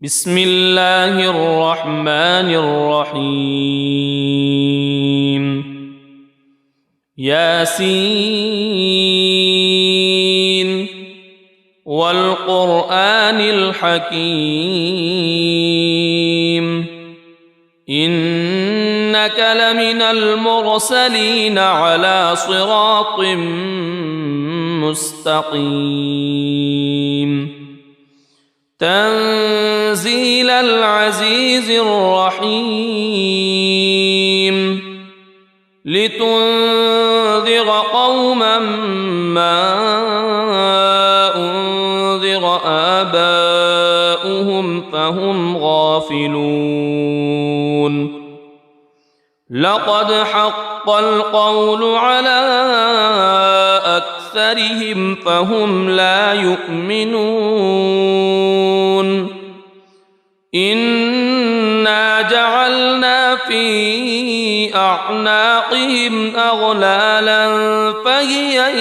بسم الله الرحمن الرحيم ياسين والقرآن الحكيم إنك لمن المرسلين على صراط مستقيم تنزيل العزيز الرحيم لتنذر قوما ما أنذر آباؤهم فهم غافلون لقد حق القول على أكثرهم فهم لا يؤمنون إنا جعلنا في أعناقهم أغلالا فهي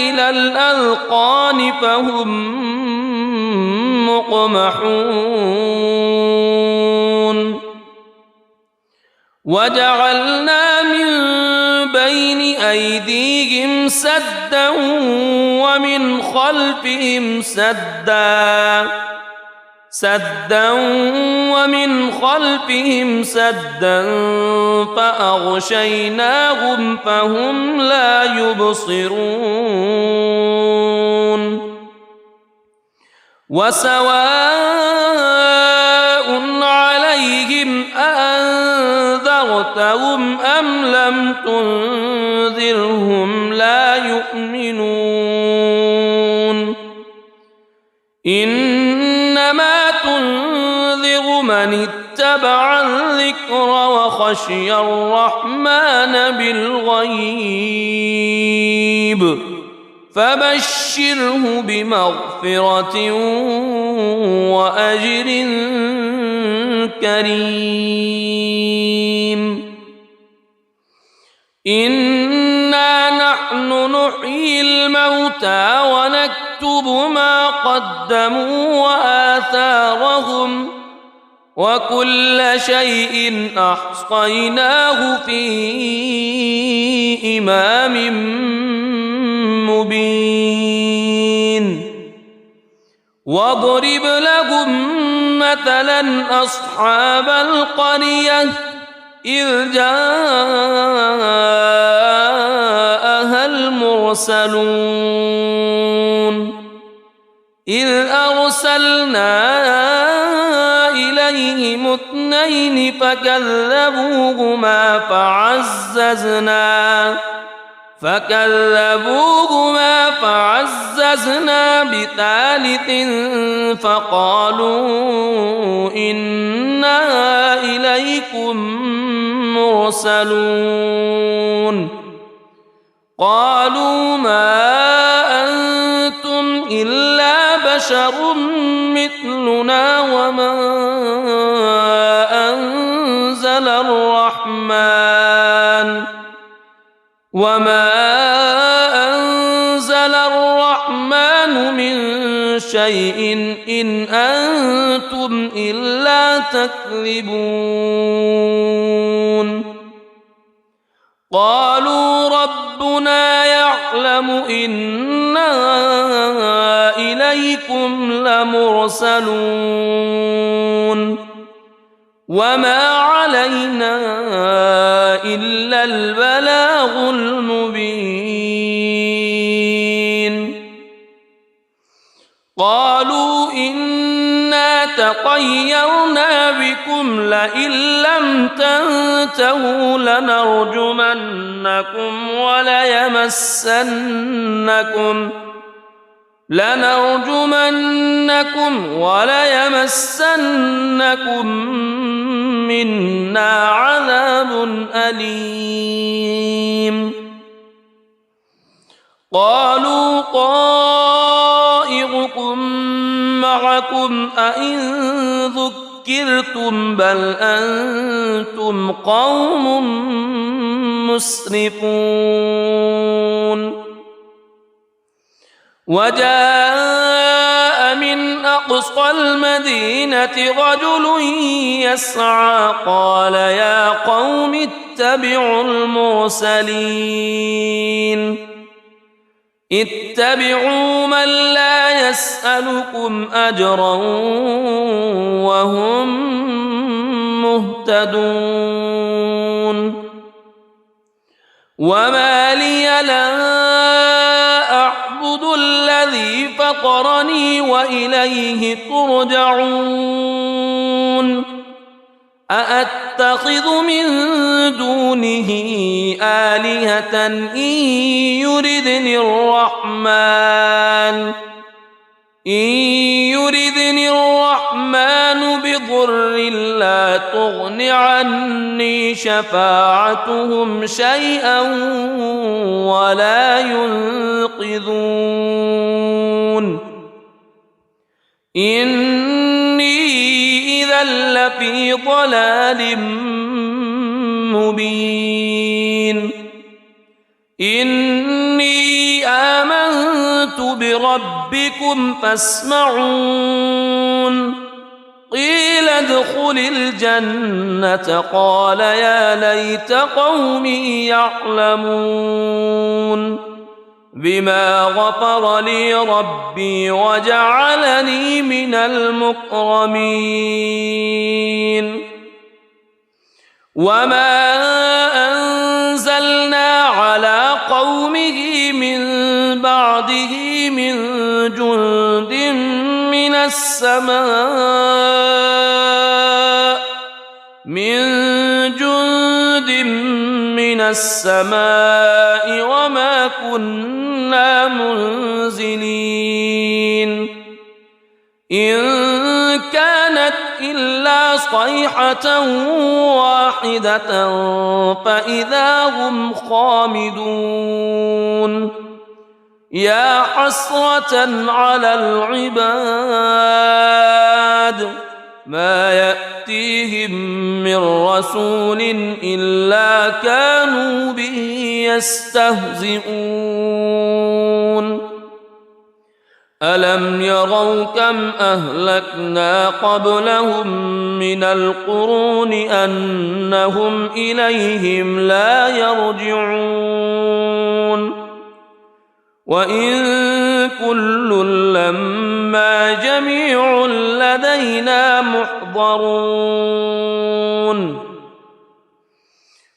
إلى الأذقان فهم مقمحون وجعلنا من بين أيديهم سدا ومن خلفهم سدا فأغشيناهم فهم لا يبصرون وسواء عليهم أأنذرتهم أم لم تنذرهم لا يؤمنون إنما تنذر من اتبع الذكر وخشي الرحمن بالغيب فبشره بمغفرة وأجر كريم إنا نحن نحيي الموتى ونكتب ما قدموا وآثارهم وكل شيء أحصيناه في إمام مبين واضرب لهم مثلا أصحاب القرية إذ جاءها المرسلون إذ أرسلنا إليهم اثنين فكذبوهما فعززنا بثالث فقالوا إنا إليكم مرسلون قالوا ما أنتم إلا بشر مثلنا وما أنزل الرحمن من شيء إن أنتم إلا تكذبون قالوا ربنا يعلم إنا إليكم لمرسلون وما علينا إلا البلاغ المبين قالوا إنا تطيرنا بكم لئن لم تنتهوا لنرجمنكم وليمسنكم منا عذاب أليم قالوا طائركم معكم أئن ذكرتم بل أنتم قوم مسرفون وجاء من أقصى المدينة رجل يسعى قال يا قوم اتبعوا المرسلين اتبعوا من لا يسألكم أجرا وهم مهتدون وما لي لا أعبد الذي فطرني وإليه ترجعون أأتخذ من دونه آلهة إن يردني الرحمن بضر لا تغن عني شفاعتهم شيئا ولا ينقذون إني إذا لفي ضلال مبين إني آمنت بربكم فاسمعون قيل ادخل الجنة قال يا ليت قومي يعلمون بما غفر لي ربي وجعلني من المكرمين وما أنزلنا على قومه من بعده من جند من السماء وما كنا منزلين إن كانت إلا صيحة واحدة فإذا هم خامدون يا حسرة على العباد ما يأتيهم من رسول إلا كانوا به يستهزئون ألم يروا كم أهلكنا قبلهم من القرون أنهم إليهم لا يرجعون وإن كل لما جميع لدينا محضرون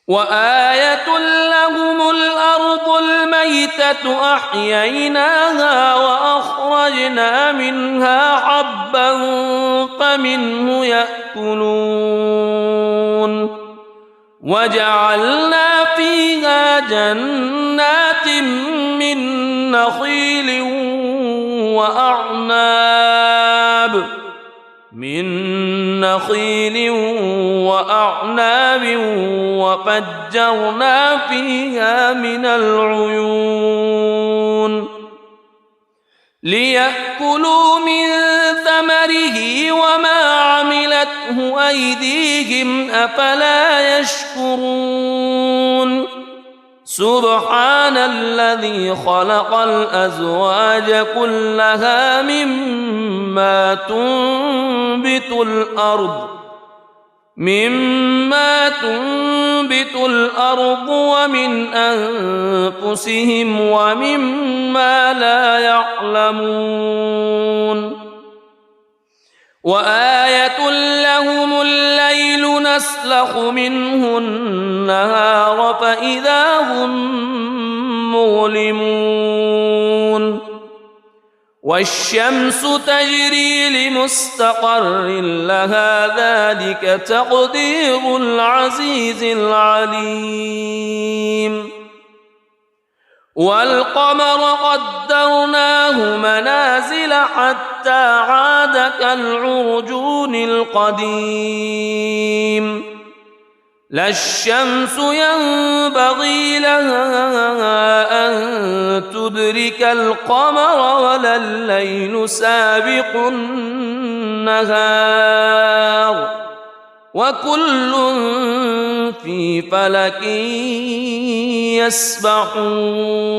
وآية لهم الأرض الميتة أحييناها وأخرجنا منها حبا فمنه يأكلون وجعلنا فيها جنات من نخيل وأعناب وفجرنا فيها من العيون ليأكلوا من ثمره وما عملته أيديهم أفلا يشكرون سبحان الذي خلق الأزواج كلها مما تنبت الأرض ومن أنفسهم ومما لا يعلمون وآية لهم الليل نسلخ منه النهار فإذا هم مظلمون والشمس تجري لمستقر لها ذلك تقدير العزيز العليم والقمر قدرناه منازل حتى عاد كالعرجون القديم لا الشمس ينبغي لها أن تدرك القمر ولا الليل سابق النهار وكل في فلك يسبحون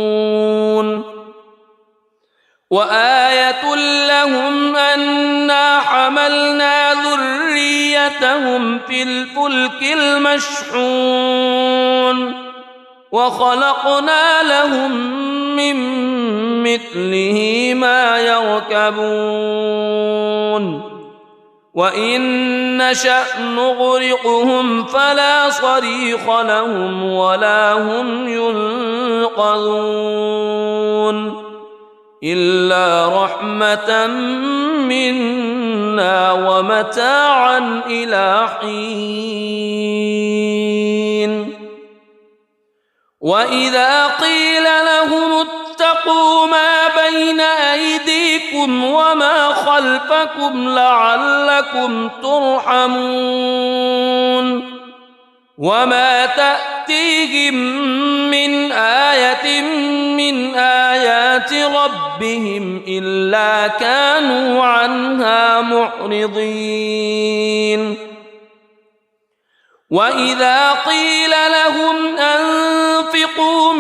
وآية لهم أنا حملنا ذريتهم في الفلك المشحون وخلقنا لهم من مثله ما يركبون وإن نشأ نغرقهم فلا صريخ لهم ولا هم ينقذون إلا رحمة منا ومتاعا إلى حين وإذا قيل لهم اتقوا ما بين أيديكم وما خلفكم لعلكم ترحمون وما تأتيهم من آية من آيات ربهم إلا كانوا عنها معرضين وإذا قيل لهم أنفقوا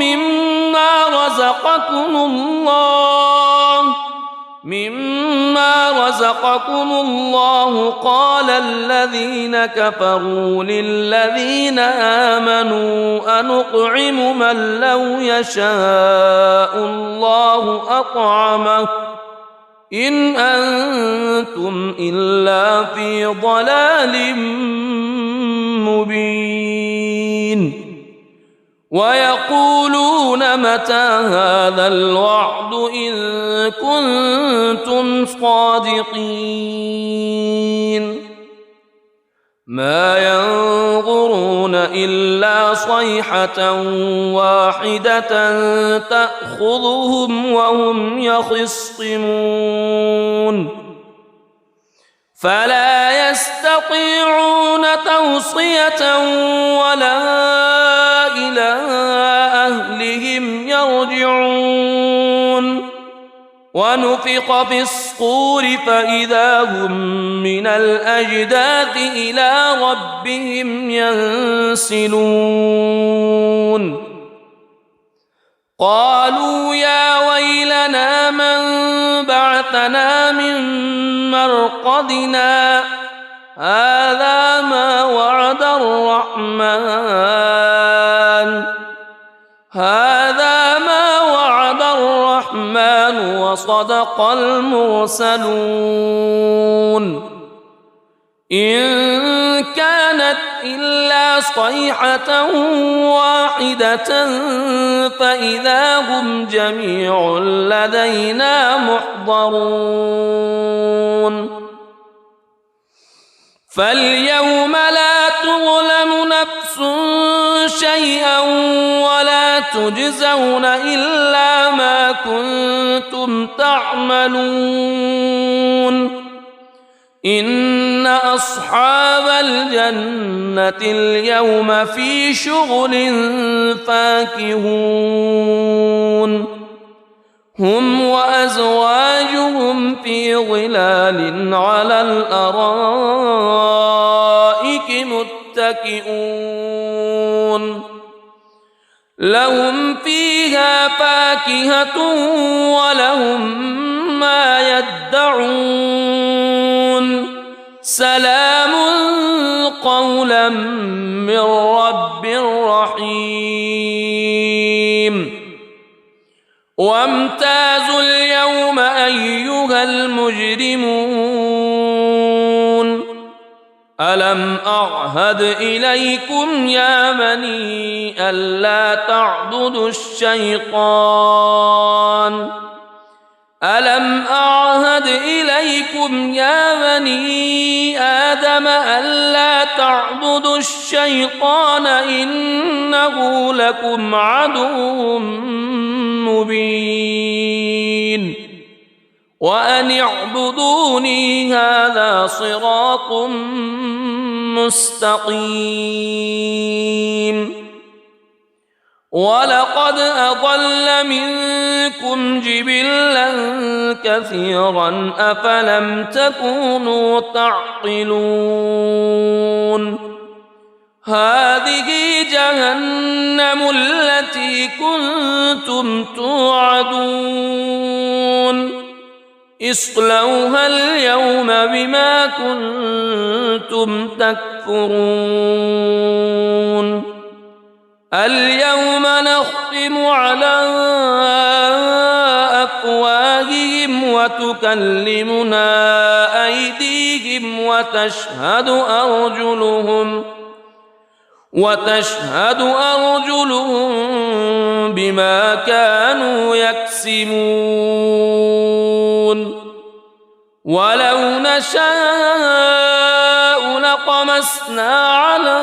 مما رزقكم الله قال الذين كفروا للذين آمنوا أنطعم من لو يشاء الله أطعمه إن أنتم إلا في ضلال مبين ويقولون متى هذا الوعد إن كنتم صادقين ما ينظرون إلا صيحة واحدة تأخذهم وهم يخصمون فلا يستطيعون توصية ولا إلى أهلهم يرجعون ونفخ في الصور فإذا هم من الأجداث إلى ربهم ينسلون قالوا يا ويلنا من بعثنا من مرقدنا هذا ما وعد الرحمن وصدق المرسلون إن كانت إلا صيحة واحدة فإذا هم جميع لدينا محضرون فاليوم لا تظلم نفس شيئا ولا تجزون إلا ما كنتم تعملون إن أصحاب الجنة اليوم في شغل فاكهون هم وأزواجهم في ظلال على الأرائك متكئون لهم فيها فاكهة ولهم ما يدعون سلام قولا من رب رحيم وامتازوا اليوم أيها المجرمون ألم أعهد إليكم يا بني ألا تعبدوا الشيطان ألم أعهد إليكم يا بني آدم ألا تعبدوا الشيطان إنه لكم عدو مبين وأن اعبدوني هذا صراط مستقيم ولقد أضل منكم جبلا كثيرا أفلم تكونوا تعقلون هذه جهنم التي كنتم توعدون اصلوها اليوم بما كنتم تكفرون اليوم نختم على أفواههم وتكلمنا أيديهم وتشهد أرجلهم بما كانوا يكسبون ولو نشاء لطمسنا على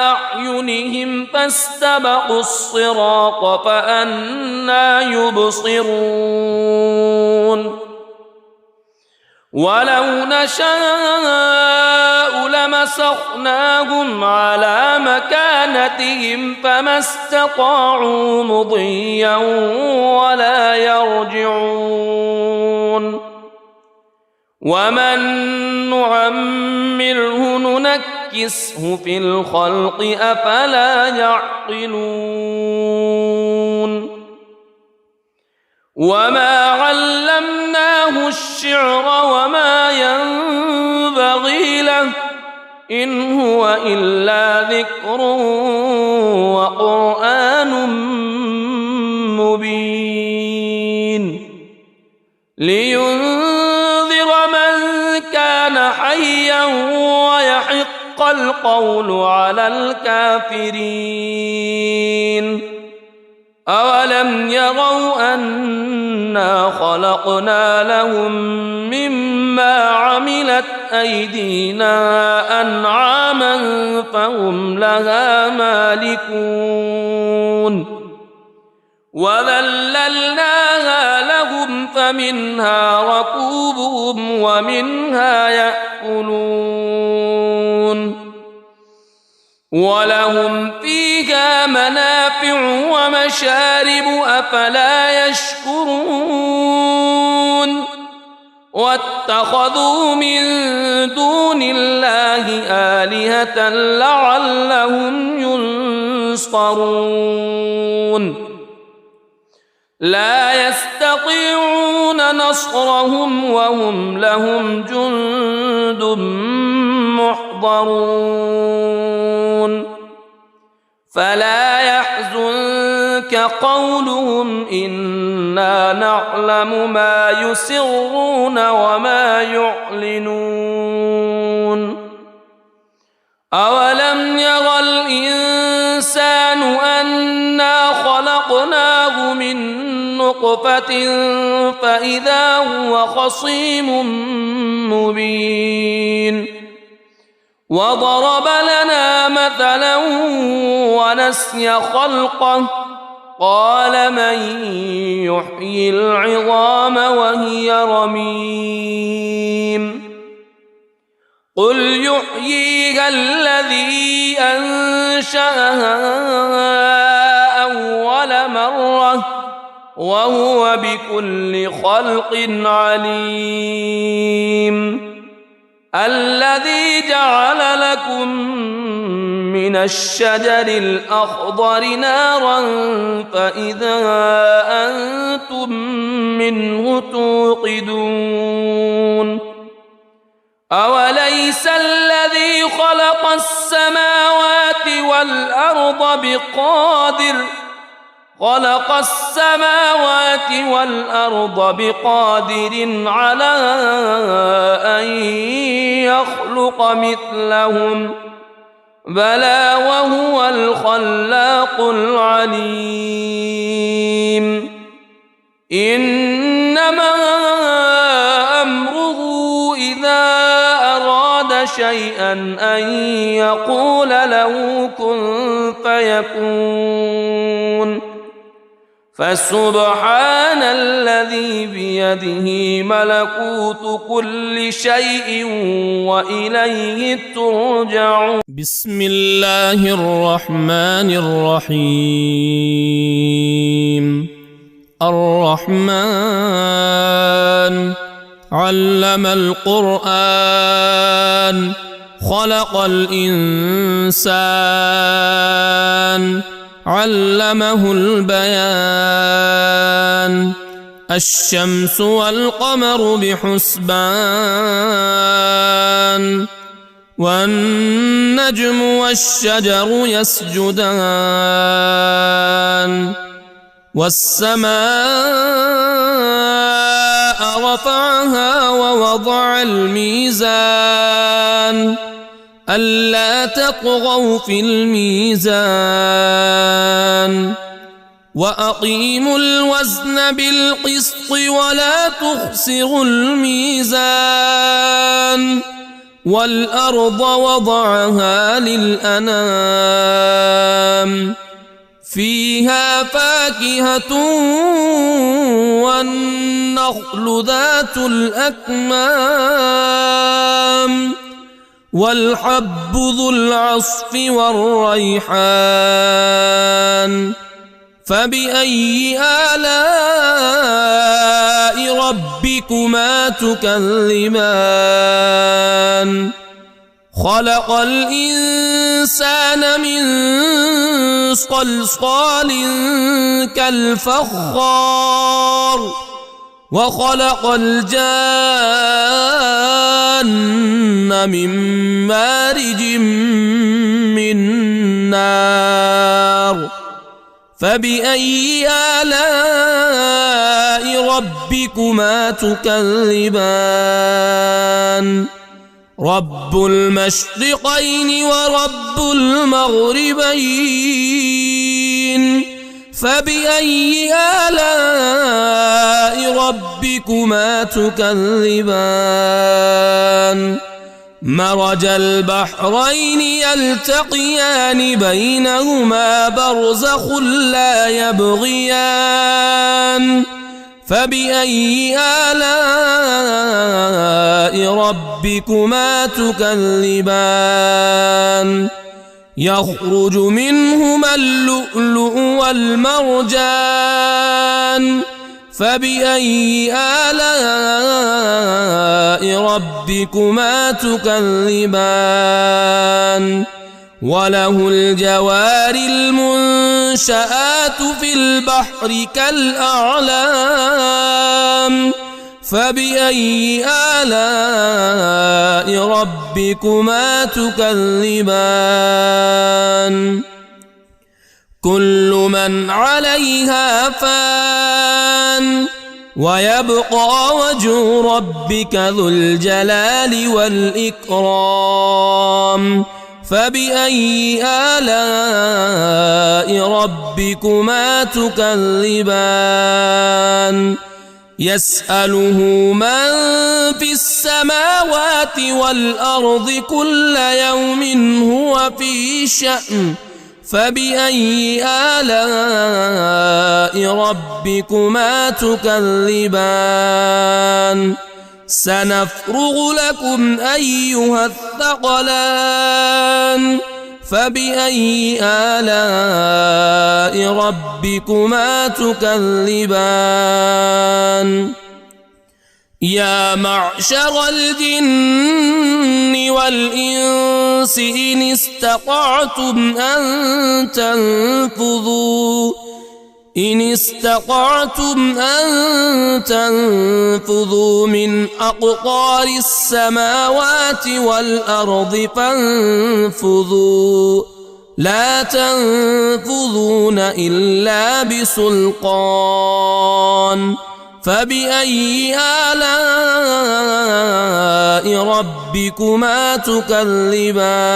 أعينهم فاستبقوا الصراط فأنى يبصرون ولو نشاء لمسخناهم على مكانتهم فما استطاعوا مضيا ولا يرجعون ومن نعمره ننكسه في الخلق أفلا يعقلون وما علمناه الشعر وما ينبغي له إن هو إلا ذكر وقرآن مبين لينذر من كان حيا ويحق القول على الكافرين أولم يروا أنا خلقنا لهم مما عملت أيدينا أنعاما فهم لها مالكون وذللناها لهم فمنها ركوبهم ومنها يأكلون ولهم فيها منافع ومشارب أفلا يشكرون واتخذوا من دون الله آلهة لعلهم ينصرون لا يستطيعون نصرهم وهم لهم جند محضرون فلا يحزنك قولهم إنا نعلم ما يسرون وما يعلنون أولم ير الإنسان أنا خلقناه من نطفة فإذا هو خصيم مبين وضرب لنا مثلا ونسي خلقه قال من يحيي العظام وهي رميم قل يحييها الذي أنشأها أول مرة وهو بكل خلق عليم الذي جعل لكم من الشجر الأخضر نارا فإذا أنتم منه توقدون أوليس الذي خلق السماوات والأرض بقادر على أن يخلق مثلهم بلى وهو الخلاق العليم إنما أمره إذا أراد شيئا أن يقول له كن فيكون فسبحان الذي بيده ملكوت كل شيء وإليه ترجعون بسم الله الرحمن الرحيم الرحمن علم القرآن خلق الإنسان علمه البيان الشمس والقمر بحسبان والنجم والشجر يسجدان والسماء رفعها ووضع الميزان ألا تطغوا في الميزان وأقيموا الوزن بالقسط ولا تخسروا الميزان والأرض وضعها للأنام فيها فاكهة والنخل ذات الأكمام والحب ذو العصف والريحان فبأي آلاء ربكما تكذبان خلق الإنسان من صلصال كالفخار وخلق الجان من مارج من نار فبأي آلاء ربكما تكذبان رب المشرقين ورب المغربين فبأي آلاء ربكما تكذبان مرج البحرين يلتقيان بينهما برزخ لا يبغيان فبأي آلاء ربكما تكذبان يخرج منهما اللؤلؤ والمرجان فبأي آلاء ربكما تكذبان وله الجوار المنشآت في البحر كالأعلام فبأي آلاء ربكما تكذبان كل من عليها فان ويبقى وجه ربك ذو الجلال والإكرام فبأي آلاء ربكما تكذبان يسأله من في السماوات والأرض كل يوم هو في شأن فبأي آلاء ربكما تكذبان سنفرغ لكم أيها الثقلان فبأي آلاء ربكما تكذبان يا معشر الجن والإنس إن استطعتم أن تنفذوا من أقطار السماوات والأرض فانفذوا لا تنفذون إلا بسلطان فبأي آلاء ربكما تكذبان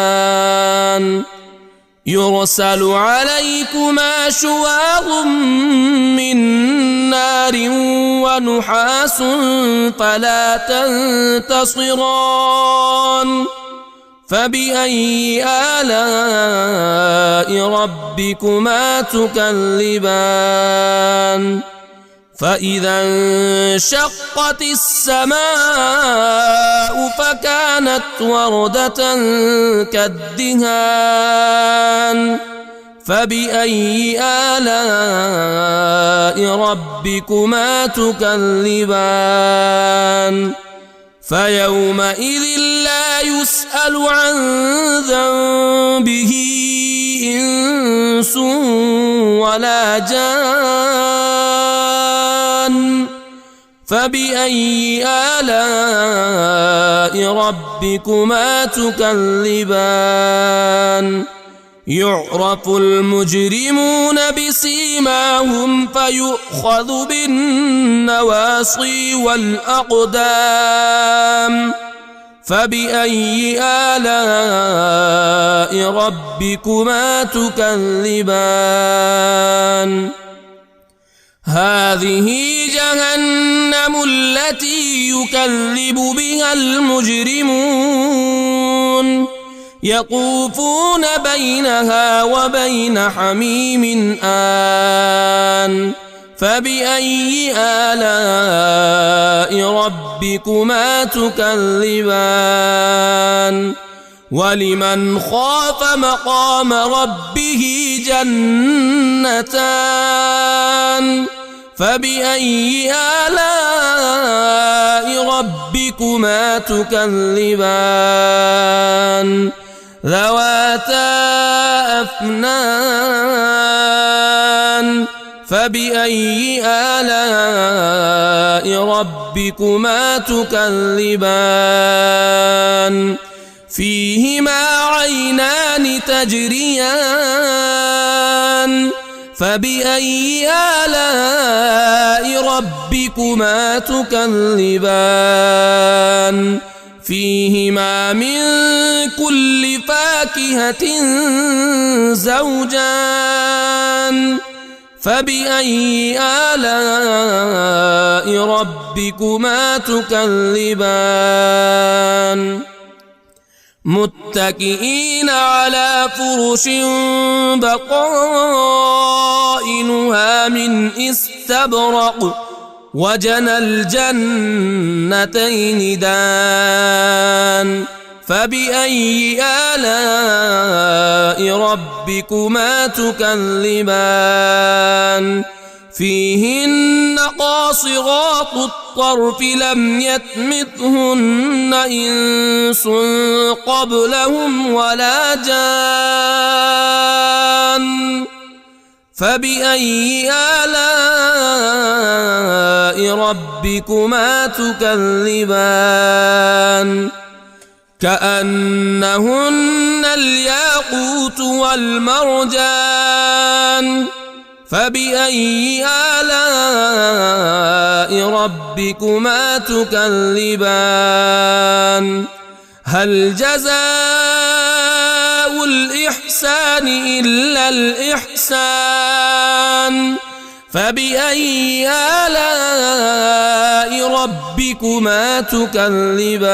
يرسل عليكما شواظ من نار ونحاس فلا تنتصران فبأي آلاء ربكما تكذبان فإذا انشقت السماء فكانت وردة كالدهان فبأي آلاء ربكما تكذبان فيومئذ لا يسأل عن ذنبه إنس ولا جان فبأي آلاء ربكما تكذبان يعرف المجرمون بسيماهم فيؤخذ بالنواصي والأقدام فبأي آلاء ربكما تكذبان هذه جهنم التي يكذب بها المجرمون يطوفون بينها وبين حميم آن فبأي آلاء ربكما تكذبان ولمن خاف مقام ربه جنتان فبأي آلاء ربكما تكذبان ذواتا أفنان فبأي آلاء ربكما تكذبان فيهما عينان تجريان فبأي آلاء ربكما تكذبان فيهما من كل فاكهة زوجان فبأي آلاء ربكما تكذبان متكئين على فرش بطائنها من استبرق وجنى الجنتين دان فبأي آلاء ربكما تكذبان فيهن قاصرات الطرف لم يطمثهن إنس قبلهم ولا جان فبأي آلاء ربكما تكذبان كأنهن الياقوت والمرجان فبأي آلاء ربكما تكذبان هل جزاء الإحسان إلا الإحسان فبأي آلاء ربكما تكذبان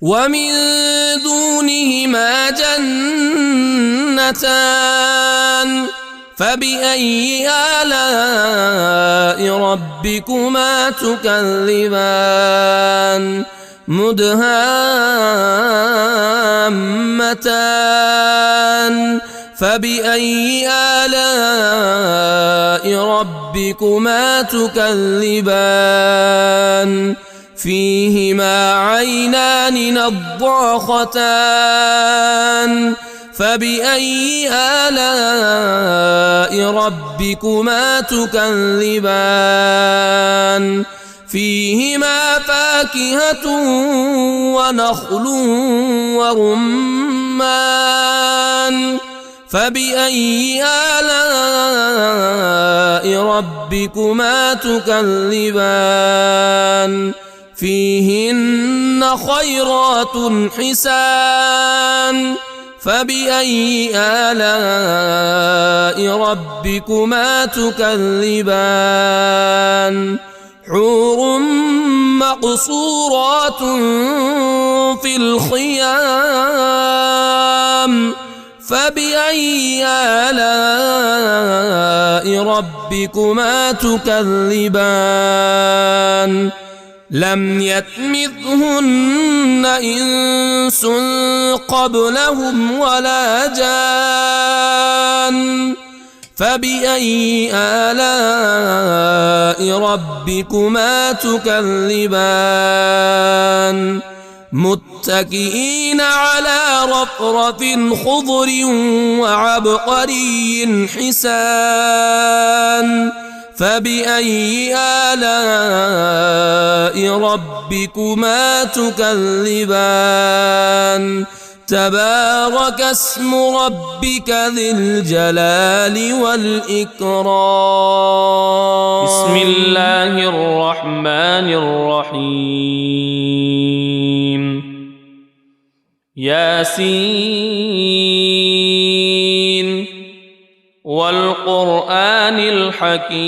ومن دونهما جنتان فبأي آلاء ربكما تكذبان مدهامتان فبأي آلاء ربكما تكذبان فيهما عينان نضاختان فبأي آلاء ربكما تكذبان فيهما فاكهة ونخل ورمان فبأي آلاء ربكما تكذبان فيهن خيرات حسان فبأي آلاء ربكما تكذبان حور مقصورات في الخيام فبأي آلاء ربكما تكذبان لم يطمثهن إنس قبلهم ولا جان فبأي آلاء ربكما تكذبان متكئين على رفرف خضر وعبقري حسان فبأي آلاء ربكما تكذبان تبارك اسم ربك ذي الجلال والإكرام بسم الله الرحمن الرحيم ياسين والقرآن الحكيم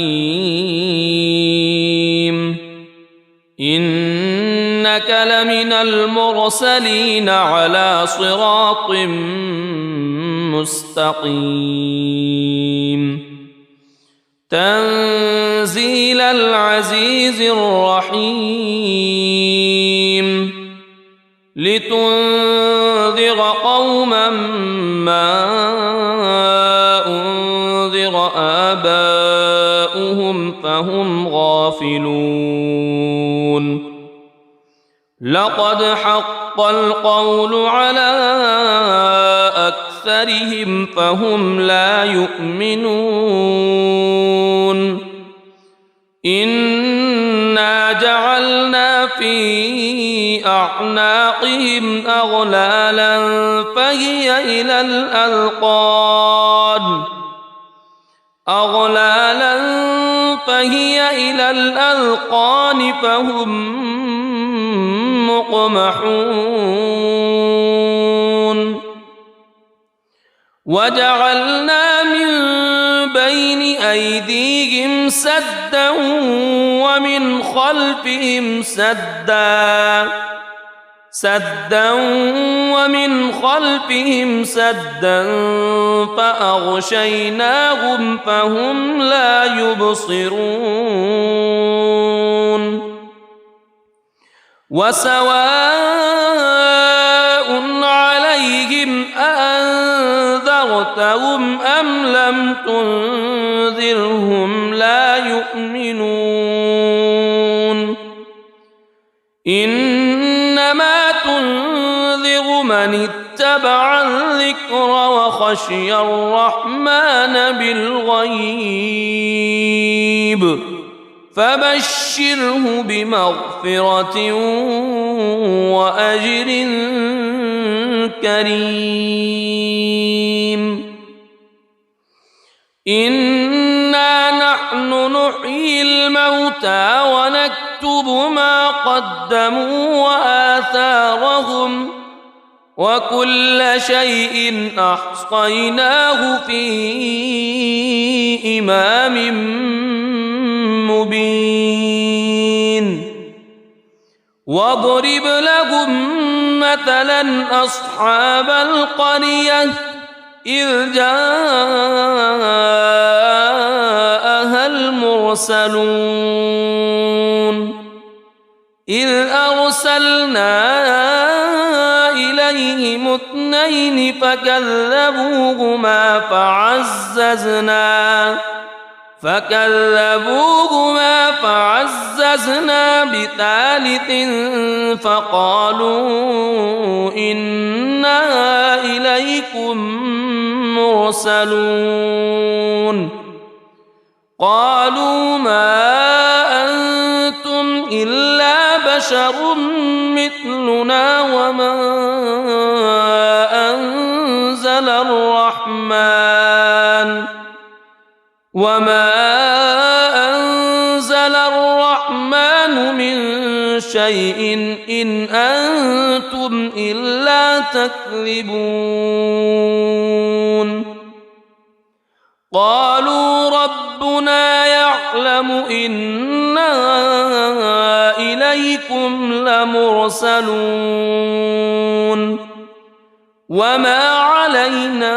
إنك لمن المرسلين على صراط مستقيم تنزيل العزيز الرحيم لتنذر قوما ما أنذر آباؤهم فهم غافلون لقد حق القول على أكثرهم فهم لا يؤمنون إنا جعلنا في أعناقهم أغلالا فهي إلى الأذقان فهم مقمحون وجعلنا من بين أيديهم سدا ومن خلفهم سدا فأغشيناهم فهم لا يبصرون وسواء عليهم أأنذرتهم أم لم تنذرهم لا يؤمنون إنما تنذر من اتبع الذكر وخشي الرحمن بالغيب فبشره بمغفرة وأجر كريم إنا نحن نحيي الموتى ونكتب ما قدموا وآثارهم وكل شيء أحصيناه في إمام مبين واضرب لهم مثلا أصحاب القرية إذ جاءها المرسلون إذ أرسلنا إليهم اثنين فكذبوهما فعززنا بثالث فقالوا إنا إليكم مرسلون قالوا ما أنتم إلا بشر مثلنا وما أنزل الرحمن من شيء إن أنتم إلا تكذبون قالوا ربنا يعلم إنا إليكم لمرسلون وما علينا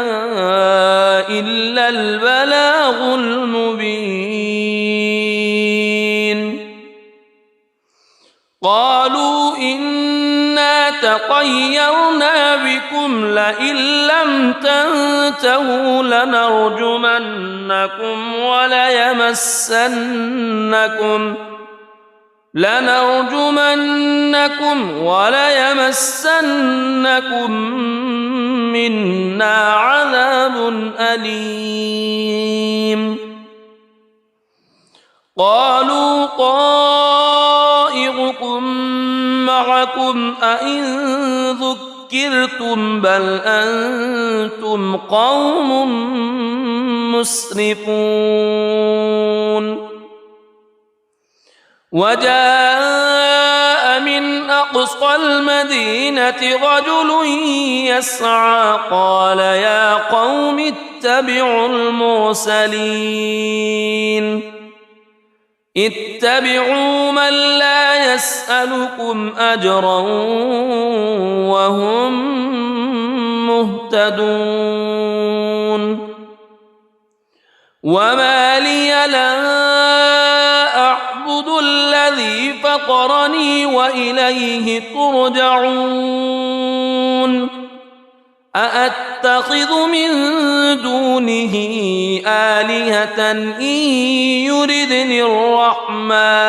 إلا البلاغ المبين قالوا إنا تطيرنا بكم لئن لم تنتهوا لنرجمنكم وليمسنكم منا عذاب أليم قالوا طائركم معكم أئن ذكرتم بل أنتم قوم مسرفون وجاء من أقصى المدينة رجل يسعى قال يا قوم اتبعوا المرسلين اتبعوا من لا يسألكم أجرا وهم مهتدون وما لي لا أعبد الذي فطرني وإليه ترجعون أأتخذ من دونه آلهة إن يردني الرحمن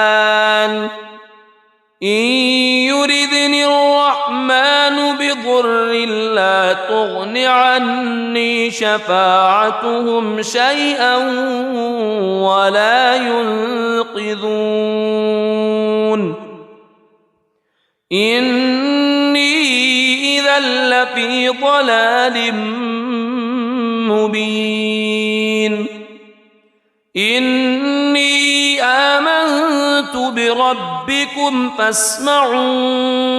بضر لا تغن عني شفاعتهم شيئا ولا ينقذون إني إذا لفي ضلال مبين إني آمنت بربكم فاسمعون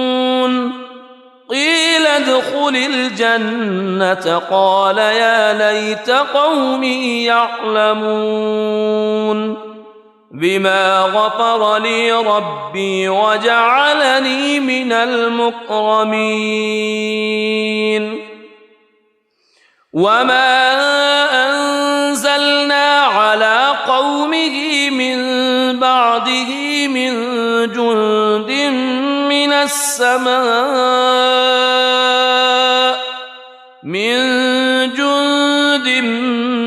قيل ادخل الجنة قال يا ليت قومي يعلمون بما غفر لي ربي وجعلني من المكرمين وما أنزلنا على قومه من بعده من جند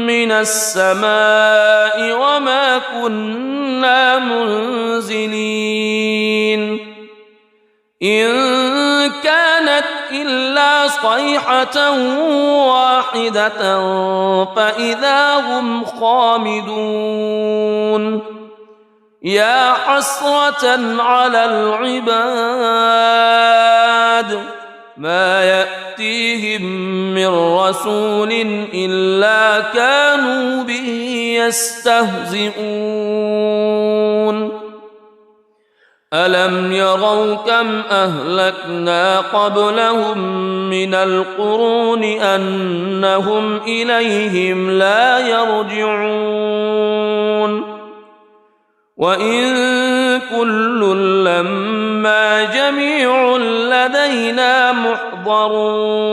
من السماء وما كنا منزلين إن كانت إلا صيحة واحدة فإذا هم خامدون يا حسرة على العباد ما يأتيهم من رسول إلا كانوا به يستهزئون ألم يروا كم أهلكنا قبلهم من القرون أنهم إليهم لا يرجعون وإن كل لما جميع لدينا محضرون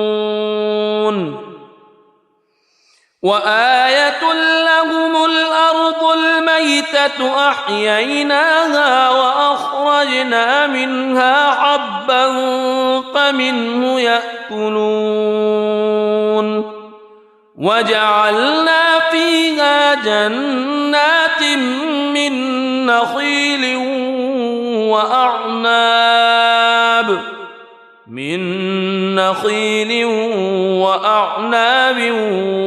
وآية لهم الأرض الميتة أحييناها وأخرجنا منها حبا فمنه يأكلون وجعلنا فيها جنات من نخيل وأعناب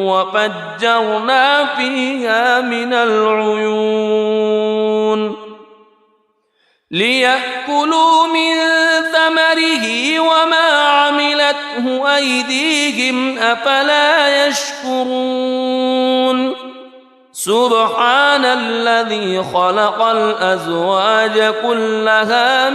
وفجرنا فيها من العيون ليأكلوا من ثمره وما عملته أيديهم أفلا يشكرون سبحان الذي خلق الأزواج كلها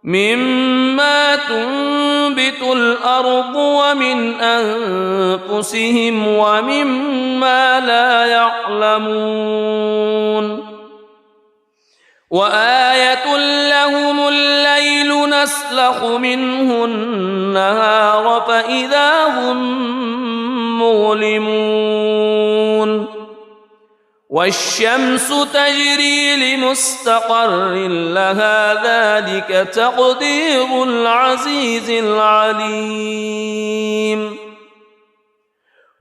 مما تنبت الأرض ومن أنفسهم ومما لا يعلمون وآية لهم الليل نسلخ منه النهار فإذا هم مظلمون والشمس تجري لمستقر لها ذلك تقدير العزيز العليم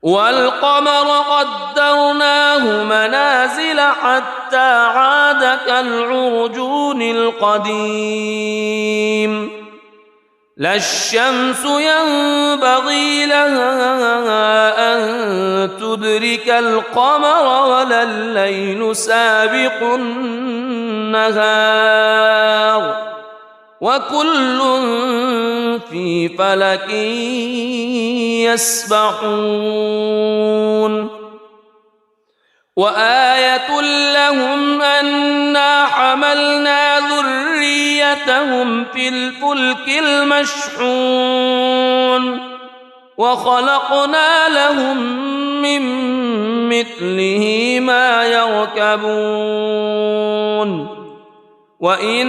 والقمر قدرناه منازل حتى عاد كالعرجون القديم لا الشمس ينبغي لها أن تدرك القمر ولا الليل سابق النهار وكل في فلك يسبحون وآية لهم أنا حملنا ذريتهم في الفلك المشحون وخلقنا لهم من مثله ما يركبون وإن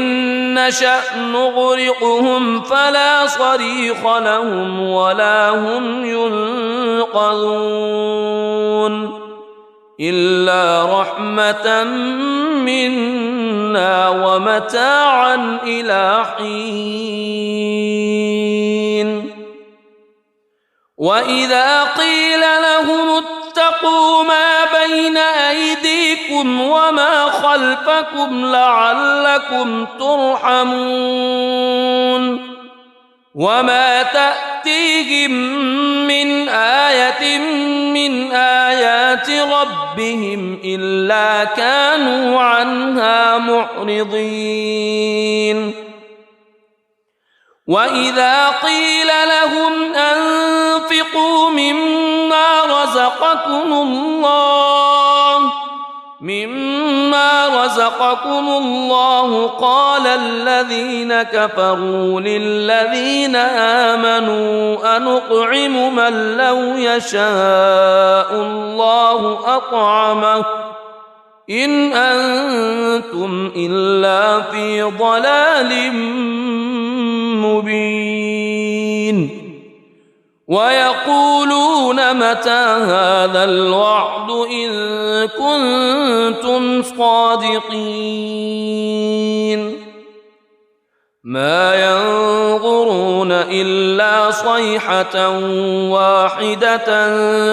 نشأ نغرقهم فلا صريخ لهم ولا هم ينقذون إلا رحمة منا ومتاعا إلى حين وإذا قيل لهم اتقوا ما بين أيديكم وما خلفكم لعلكم ترحمون وما تأتيهم من آية من آيات ربهم إلا كانوا عنها معرضين وإذا قيل لهم أنفقوا مما رزقكم الله قال الذين كفروا للذين آمنوا أنطعم من لو يشاء الله أطعمه إن أنتم إلا في ضلال مبين ويقولون متى هذا الوعد إن كنتم صادقين ما ينظرون إلا صيحة واحدة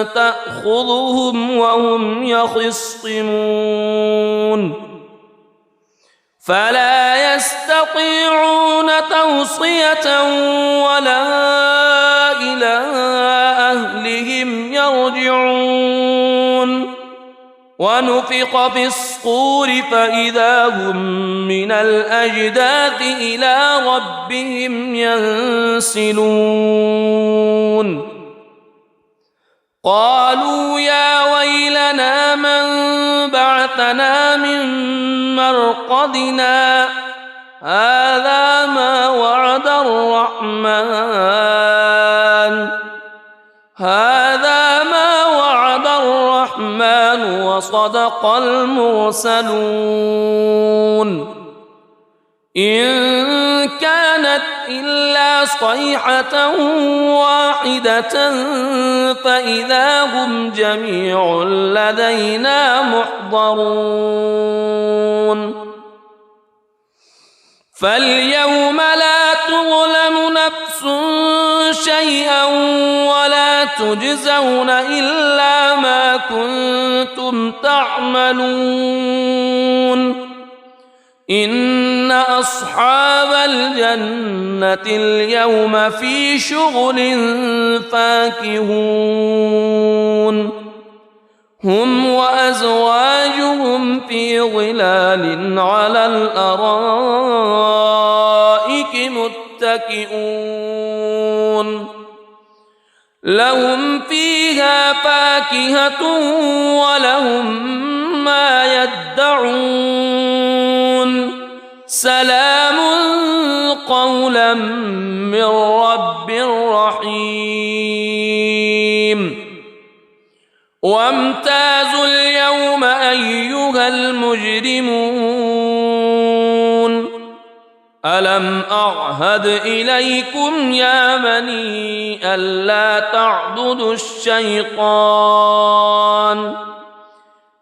تأخذهم وهم يخصمون فلا يستطيعون توصية ولا إلى أهلهم يرجعون ونفخ في الصور فإذا هم من الأجداث إلى ربهم ينسلون قالوا يا ويلنا من بعثنا من مرقدنا هذا ما وعد الرحمن وصدق المرسلون إن كانت إلا صيحة واحدة فإذا هم جميع لدينا محضرون فاليوم لا تظلم نفس شيئا ولا تجزون إلا ما كنتم تعملون إن أصحاب الجنة اليوم في شغل فاكهون هم وأزواجهم في ظلال على الأرائك متكئون لهم فيها فاكهة ولهم ما يدعون سلام قولا من رب رحيم وامتازوا اليوم أيها المجرمون ألم أعهد إليكم يا بني ألا تعبدوا الشيطان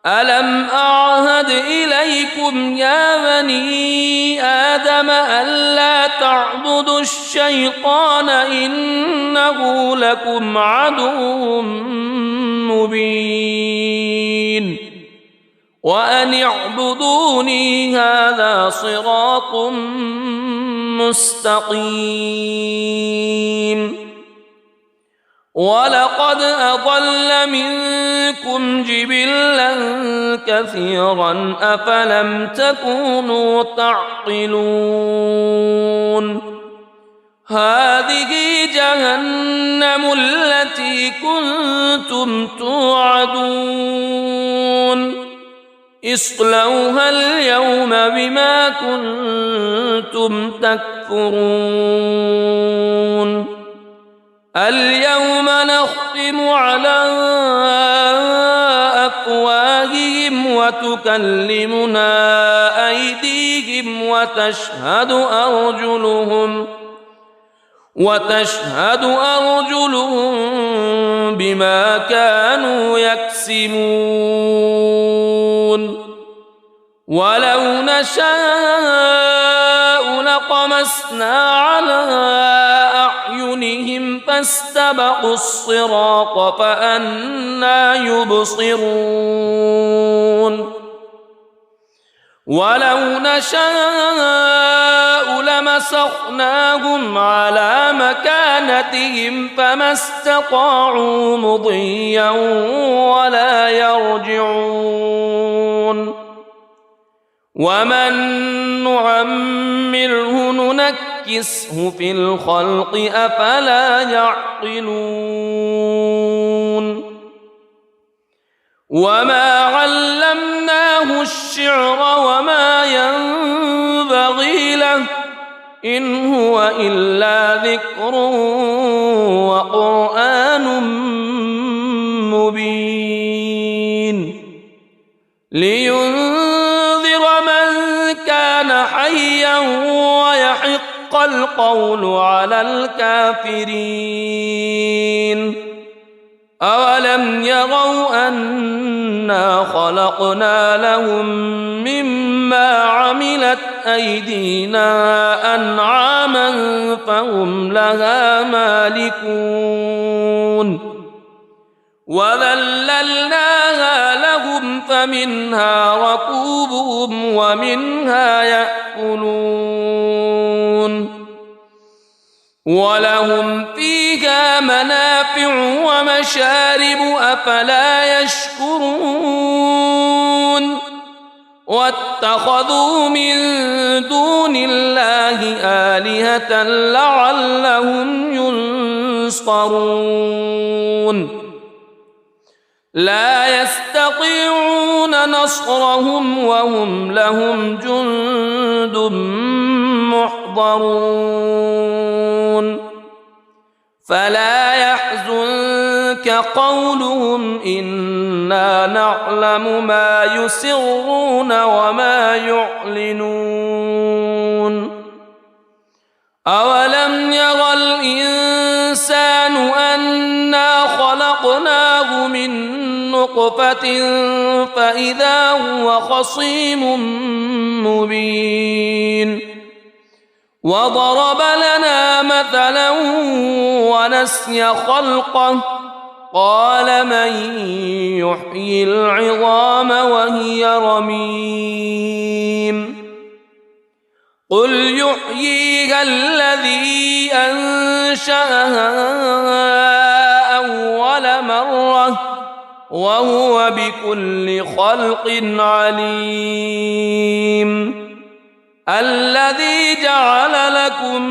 ألم أعهد إليكم يا بني آدم ألا تعبدوا الشيطان إنه لكم عدو مبين وأن اعبدوني هذا صراط مستقيم ولقد أضل منكم جبلا كثيرا أفلم تكونوا تعقلون هذه جهنم التي كنتم توعدون اصلوها اليوم بما كنتم تكفرون اليوم نختم على أفواههم وتكلمنا أيديهم وتشهد أرجلهم بما كانوا يكسبون ولو نشاء لطمسنا على أعينهم فاستبقوا الصراط فأنى يبصرون ولو نشاء لمسخناهم على مكانتهم فما استطاعوا مضيا ولا يرجعون ومن نعمره ننكسه في الخلق أفلا يعقلون وما علمناه الشعر وما ينبغي له إن هو إلا ذكر وقرآن مبين لينذر من كان حيا ويحق القول على الكافرين أولم يروا أنا خلقنا لهم مما عملت أيدينا أنعاما فهم لها مالكون وذللناها لهم فمنها ركوبهم ومنها يأكلون ولهم فيها منافع ومشارب أفلا يشكرون واتخذوا من دون الله آلهة لعلهم ينصرون لا يستطيعون نصرهم وهم لهم جند محضرون فلا يحزنك قولهم إنا نعلم ما يسرون وما يعلنون أولم ير الإنسان أنا خلقناه من نطفة فإذا هو خصيم مبين وضرب لنا مثلا ونسي خلقه قال من يحيي العظام وهي رميم قل يحييها الذي أنشأها أول مرة وهو بكل خلق عليم الذي جعل لكم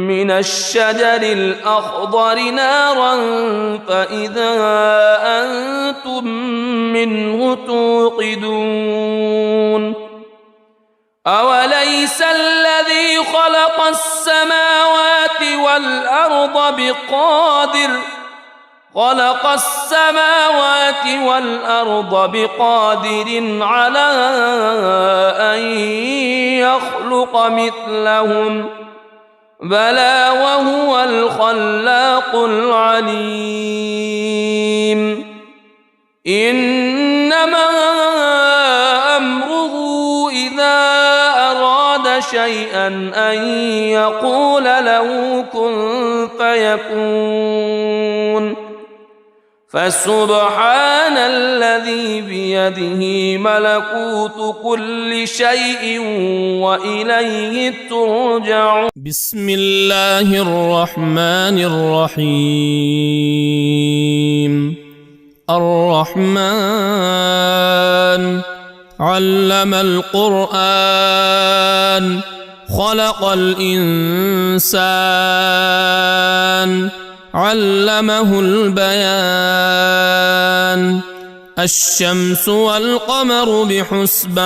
من الشجر الأخضر نارا فإذا أنتم منه توقدون أوليس الذي خلق السماوات والأرض بقادر على أن يخلق مثلهم بلى وهو الخلاق العليم إنما أمره إذا أراد شيئا أن يقول له كن فيكون فسبحان الذي الذي بيده ملكوت كل شيء وإليه ترجعون. بسم الله الرحمن الرحيم. الرحمن علم القرآن خلق الإنسان علمه البيان. الشمس والقمر بحسبان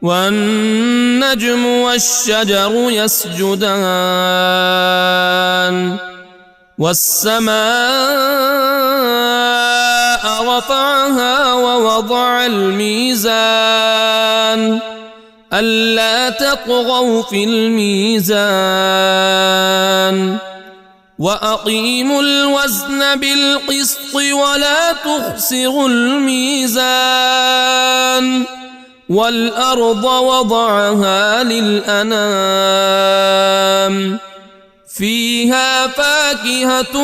والنجم والشجر يسجدان. والسماء رفعها ووضع الميزان ألا تطغوا في الميزان وأقيموا الوزن بالقسط ولا تخسروا الميزان. والأرض وضعها للأنام فيها فاكهة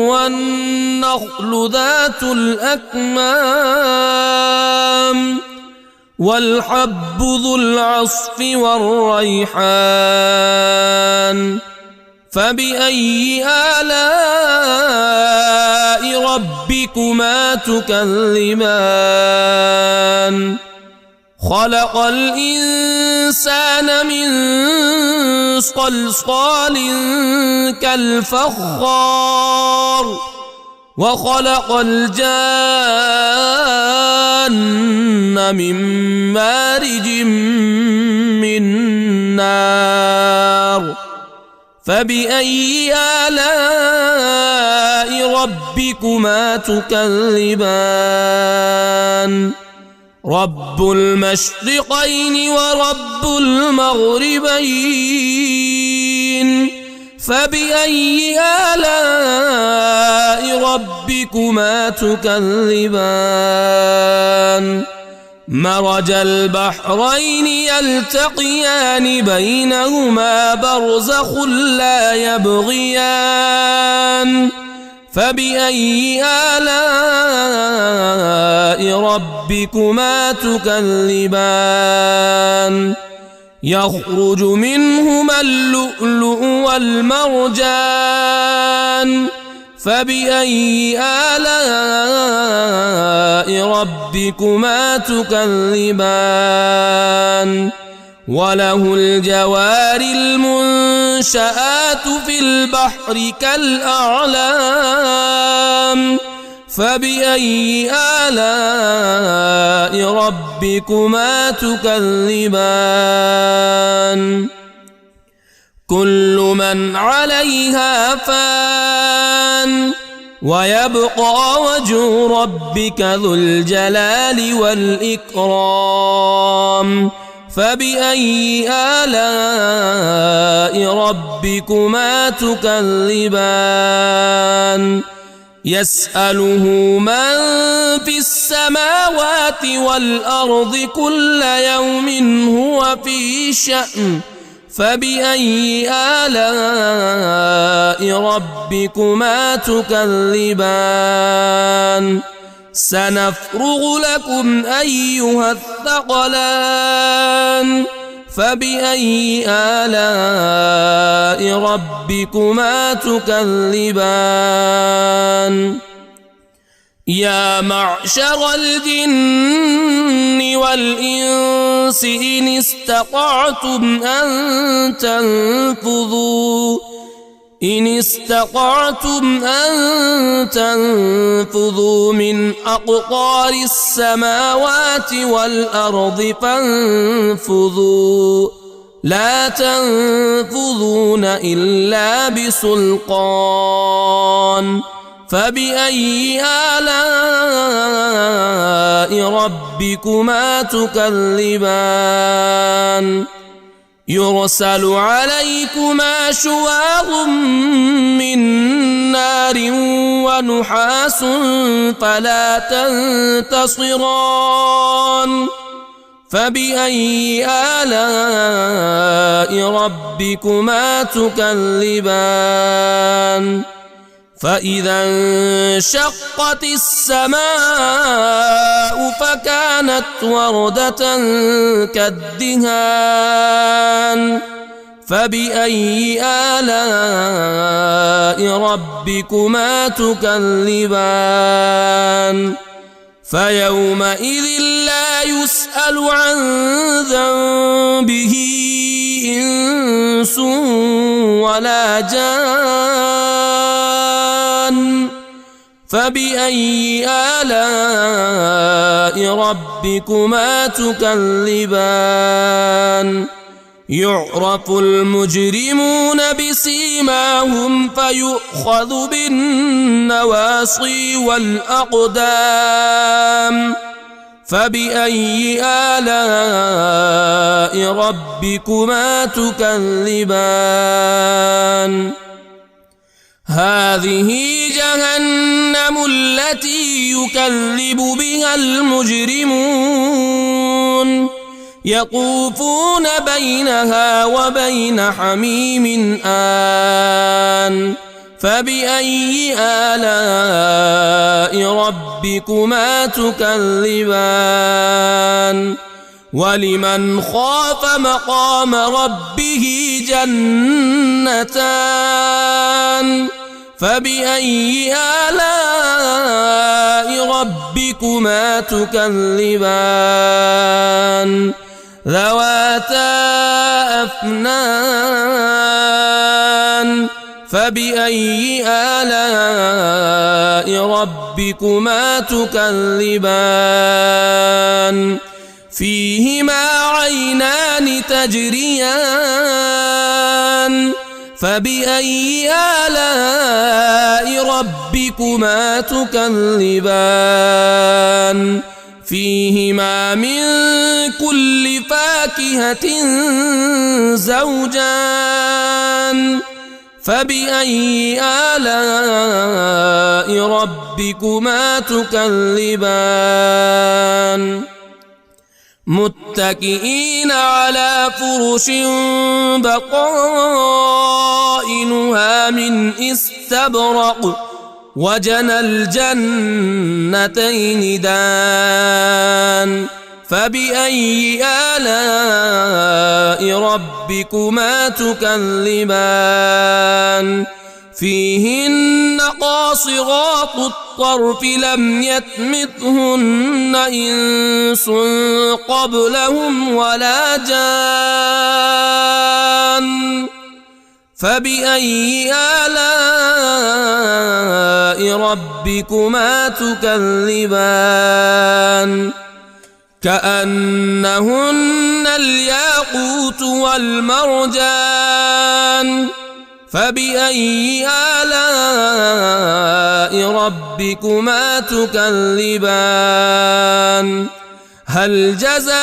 والنخل ذات الأكمام والحب ذو العصف والريحان. فبأي آلاء ربكما تكذبان؟ خلق الإنسان من صلصال كالفخار وخلق الجان من مارج من نار. فبأي آلاء ربكما تكذبان؟ رب المشرقين ورب المغربين. فبأي آلاء ربكما تكذبان؟ مرج البحرين يلتقيان بينهما برزخ لا يبغيان. فبأي آلاء ربكما تكذبان؟ يخرج منهما اللؤلؤ والمرجان. فبأي آلاء ربكما تكذبان؟ وله الجوار المنشآت في البحر كالأعلام. فبأي آلاء ربكما تكذبان؟ كل من عليها فان ويبقى وجه ربك ذو الجلال والإكرام. فبأي آلاء ربكما تكذبان؟ يسأله من في السماوات والأرض كل يوم هو في شأن. فبأي آلاء ربكما تكذبان؟ سنفرغ لكم أيها الثقلان. فبأي آلاء ربكما تكذبان؟ يا معشر الجن والإنس إن استطعتم أن تنفذوا من أقطار السماوات والأرض فانفذوا لا تنفذون إلا بسلطان. فبأي آلاء ربكما تكذبان؟ يرسل عليكما شواظ من نار ونحاس فلا تنتصران. فبأي آلاء ربكما تكذبان؟ فإذا انشقت السماء فكانت وردة كالدهان فبأي آلاء ربكما تكذبان فيومئذ لا يسأل عن ذنبه إنس ولا جان فبأي آلاء ربكما تكذبان يعرف المجرمون بسيماهم فيؤخذ بالنواصي والأقدام فبأي آلاء ربكما تكذبان هذه جهنم التي يكذب بها المجرمون يطوفون بينها وبين حميم آن فبأي آلاء ربكما تكذبان ولمن خاف مقام ربه جنتان فبأي آلاء ربكما تكذبان ذواتا أفنان فبأي آلاء ربكما تكذبان فيهما عينان تجريان فبأي آلاء ربكما تكذبان فيهما من كل فاكهة زوجان فبأي آلاء ربكما تكذبان متكئين على فرش بطائنها من استبرق وجنى الجنتين دان فبأي آلاء ربكما تكذبان فيهن قاصرات الطرف لم يطمثهن إنس قبلهم ولا جان فبأي آلاء ربكما تكذبان كأنهن الياقوت والمرجان فبأي آلاء ربكما تكذبان هل جزاء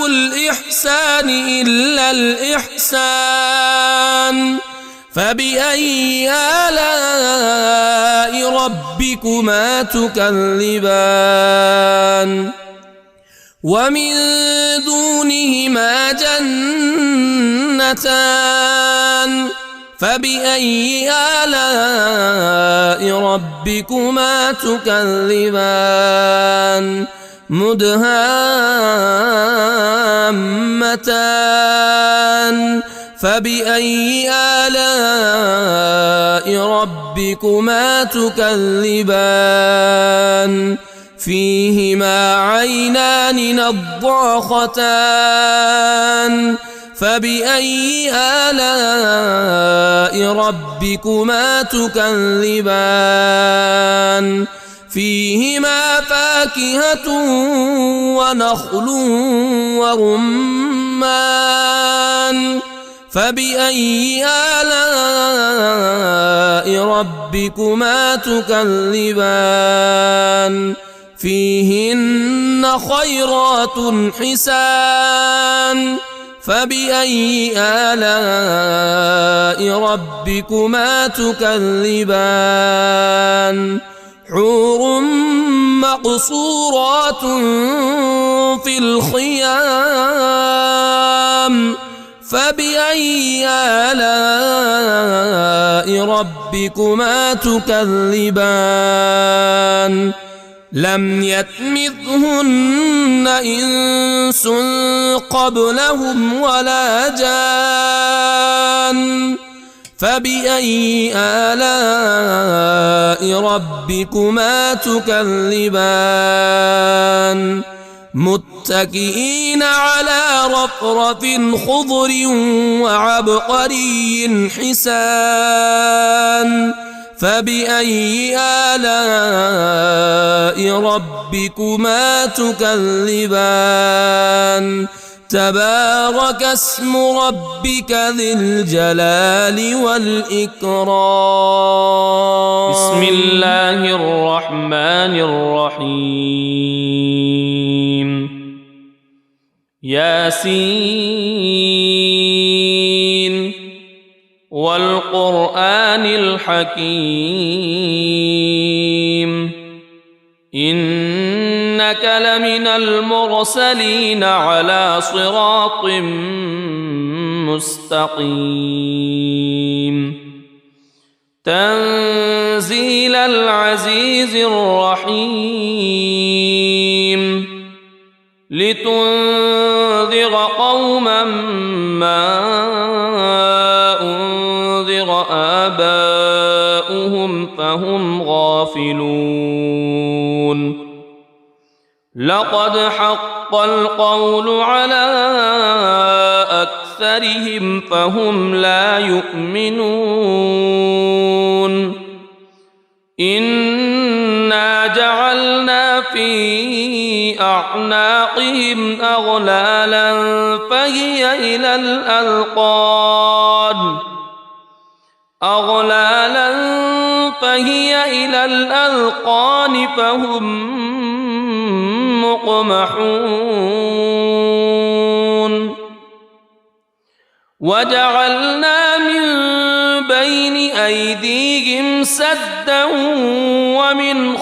الإحسان إلا الإحسان فبأي آلاء ربكما تكذبان ومن دونهما جنتان فبأي آلاء ربكما تكذبان مدهامتان فبأي آلاء ربكما تكذبان فيهما عينان نضاختان فبأي آلاء ربكما تكذبان فيهما فاكهة ونخل ورمان فبأي آلاء ربكما تكذبان فيهن خيرات حسان فبأي آلاء ربكما تكذبان حور مقصورات في الخيام فبأي آلاء ربكما تكذبان لم يطمثهن إنس قبلهم ولا جان فبأي آلاء ربكما تكذبان متكئين على رفرف خضر وعبقري حسان فبأي آلاء ربكما تكذبان تبارك اسم ربك ذي الجلال والإكرام بسم الله الرحمن الرحيم ياسين والقرآن الحكيم إنك لمن المرسلين على صراط مستقيم تنزيل العزيز الرحيم لتنذر قوما ما أنذر آباؤهم فهم غافلون لقد حق القول على أكثرهم فهم لا يؤمنون إنا جعلنا في أعناقهم أغلالا فهي إلى الأذقان فهم مقمحون وجعلنا من بين أيديهم سدا ومن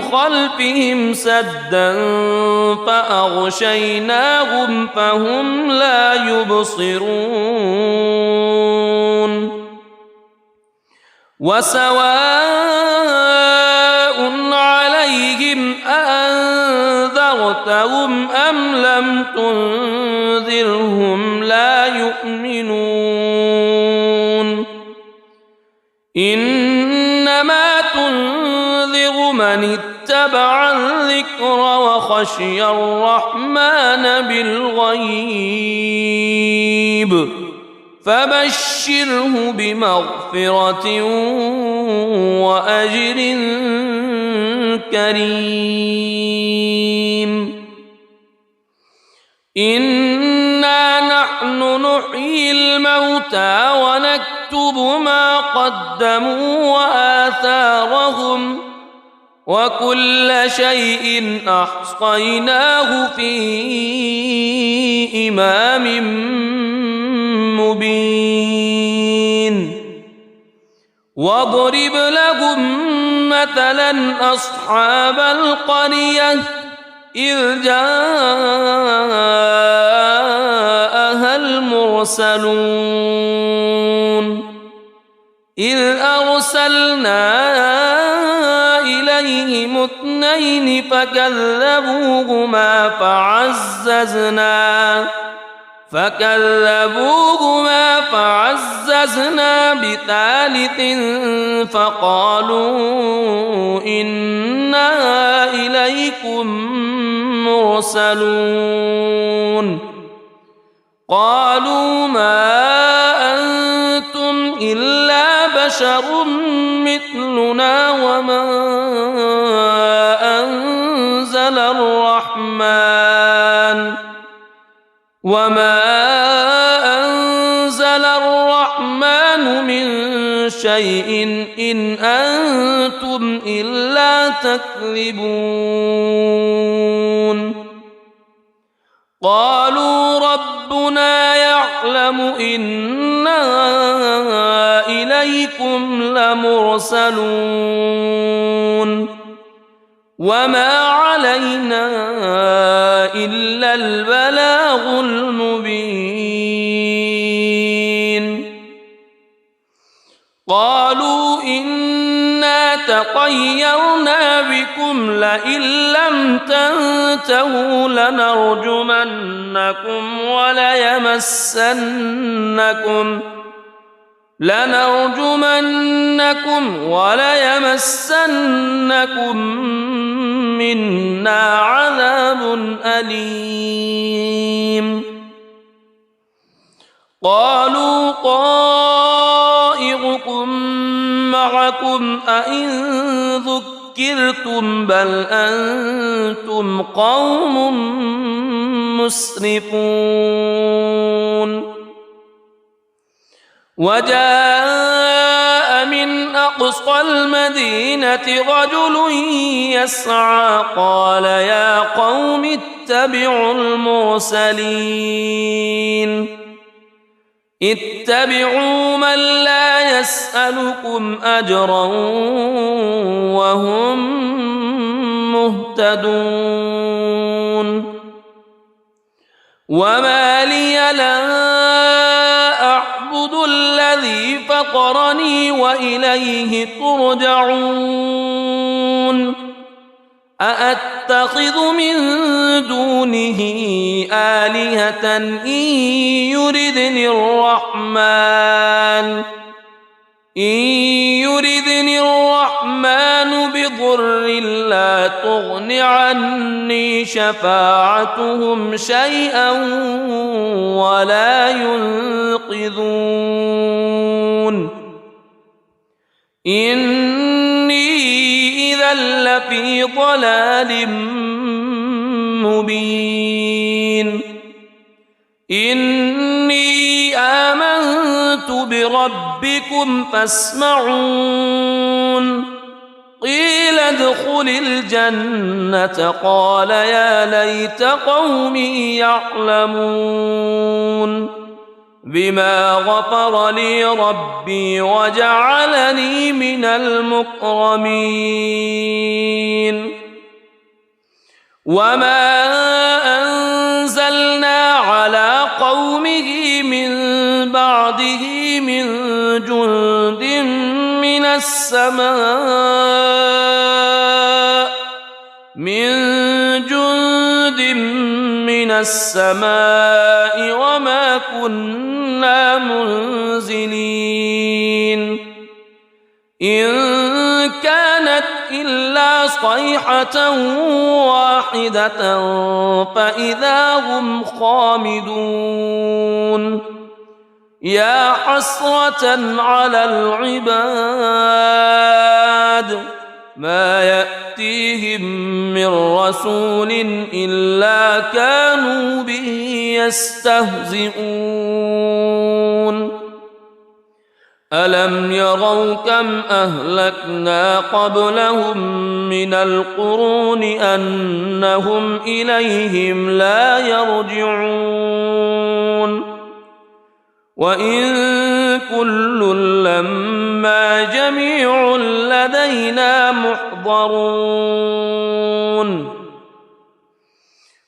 خلفهم سدا فأغشيناهم فهم لا يبصرون وسواء عليهم أأنذرتهم أم لم تنذرهم لا يؤمنون إنما تنذر من اتبع الذكر وخشي الرحمن بالغيب فبشره بمغفرة وأجر كريم إنا نحن نحيي الموتى ونكتب ما قدموا وآثارهم وكل شيء أحصيناه في إمام مبين واضرب لهم مثلا أصحاب القرية إذ جاءها المرسلون إذ أرسلنا إليهم اثنين فكذبوهما فعززنا بثالث فقالوا إنا إليكم مرسلون قالوا ما أنتم إلا بشر مثلنا وما أنزل الرحمن من شيء إن أنتم إلا تكذبون قالوا ربنا يعلم إنا إليكم لمرسلون وما علينا علينا إلا البلاغ المبين قالوا إنا تطيرنا بكم لئن لم تنتهوا لنرجمنكم وليمسنكم منا عذاب أليم قالوا طائركم معكم أئن ذكرتم بل أنتم قوم مسرفون وجاء من أقصى المدينة رجل يسعى قال يا قوم اتبعوا اتبعوا من لا يسألكم أجرا وهم مهتدون وما لي لا أعبد الذي فطرني وإليه ترجعون أأتخذ من دونه آلهة إن يردني الرحمن بضر لا تغن عني شفاعتهم شيئا ولا ينقذون إني إذا لفي ضلال مبين إني آمنت بربكم فاسمعون قيل ادخل الجنة قال يا ليت قومي يعلمون بما غفر لي ربي وجعلني من المكرمين وما أنزلنا على قومه من بعده من جند من السماء وما كنا منزلين إن كانت إلا صيحة واحدة فإذا هم خامدون يا حسرة على العباد ما يأتيهم من رسول إلا كانوا به يستهزئون ألم يروا كم أهلكنا قبلهم من القرون أنهم إليهم لا يرجعون وإن كل لما جميع لدينا محضرون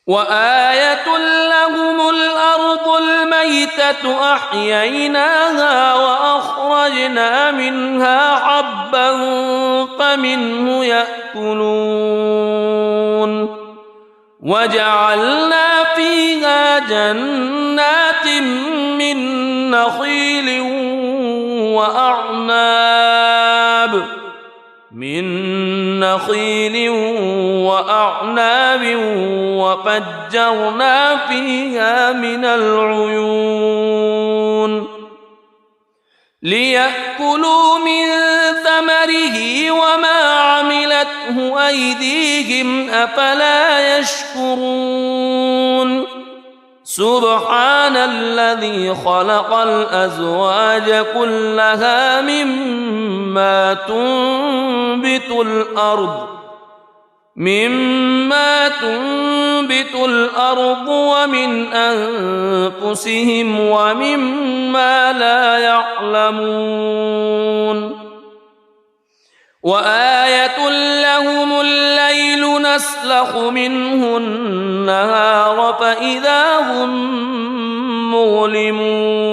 وآية لهم الأرض الميتة أحييناها وأخرجنا منها حبا فمنه يأكلون وجعلنا فيها جنات من نخيل وأعناب وفجرنا فيها من العيون ليأكلوا من ثمره وما عملته أيديهم أفلا يشكرون سبحان الذي خلق الأزواج كلها مما تنبت الأرض ومن أنفسهم ومما لا يعلمون وآية لهم الليل نسلك يسلخ منه النهار فإذا هم مظلمون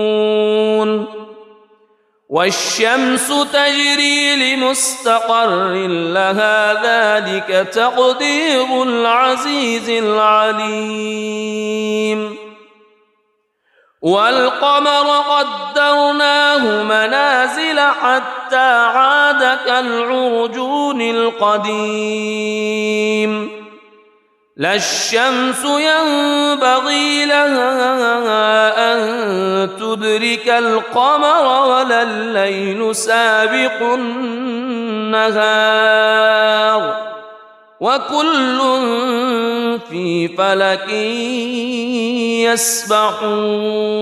والشمس تجري لمستقر لها ذلك تقدير العزيز العليم والقمر قدرناه منازل حتى عاد كالعرجون القديم لا الشمس ينبغي لها أن تدرك القمر ولا الليل سابق النهار وكل في فلك يسبحون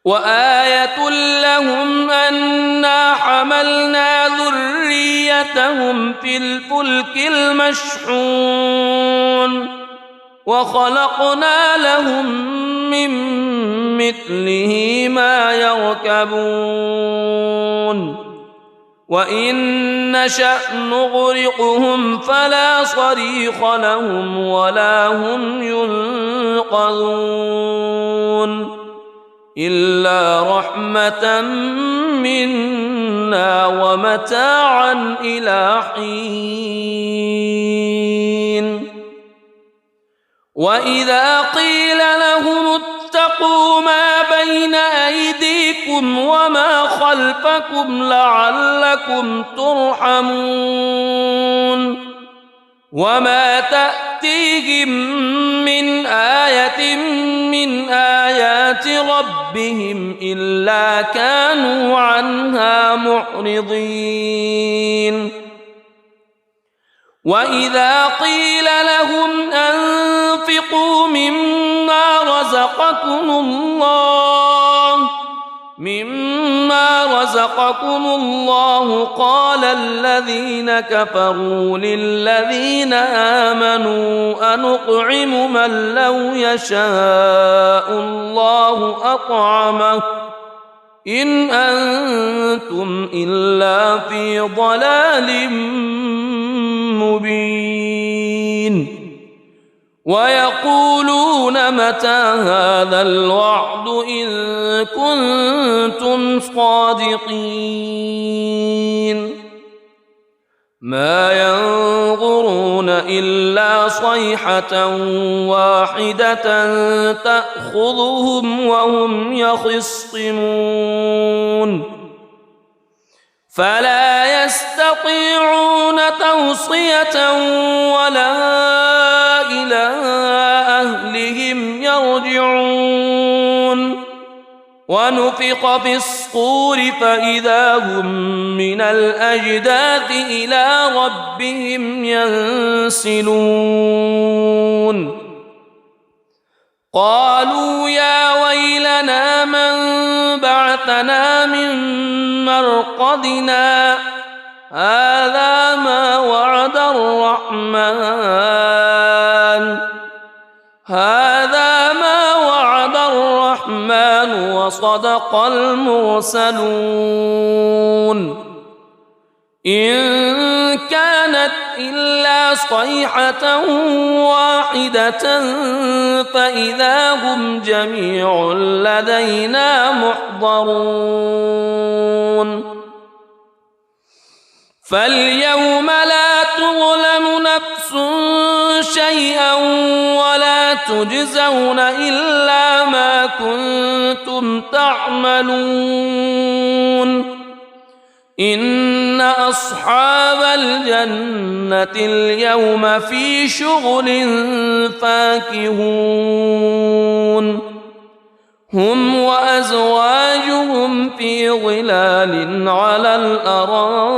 وآية لهم أنا حملنا ذريتهم في الفلك المشحون وخلقنا لهم من مثله ما يركبون وإن نشأ نغرقهم فلا صريخ لهم ولا هم ينقذون إلا رحمة منا ومتاعا إلى حين وإذا قيل لهم اتقوا ما بين أيديكم وما خلفكم لعلكم ترحمون وما تأتيهم من آية من آيات ربهم إلا كانوا عنها معرضين وإذا قيل لهم أنفقوا مما رزقكم الله قال الذين كفروا للذين آمنوا أنطعم من لو يشاء الله أطعمه إن أنتم إلا في ضلال مبين ويقولون متى هذا الوعد إن كنتم صادقين ما ينظرون إلا صيحة واحدة تأخذهم وهم يخصمون فلا يستطيعون توصية ولا إلى أهلهم يرجعون ونفخ في الصور فإذا هم من الأجداث إلى ربهم ينسلون قالوا يا ويلنا من بعثنا من مرقدنا هذا ما وعد الرحمن وصدق المرسلون إن كانت إلا صيحة واحدة فإذا هم جميع لدينا محضرون فاليوم لا تظلم نفس شيئا ولا تجزون إلا ما كنتم تعملون إن أصحاب الجنة اليوم في شغل فاكهون هم وأزواجهم في ظلال على الأرائك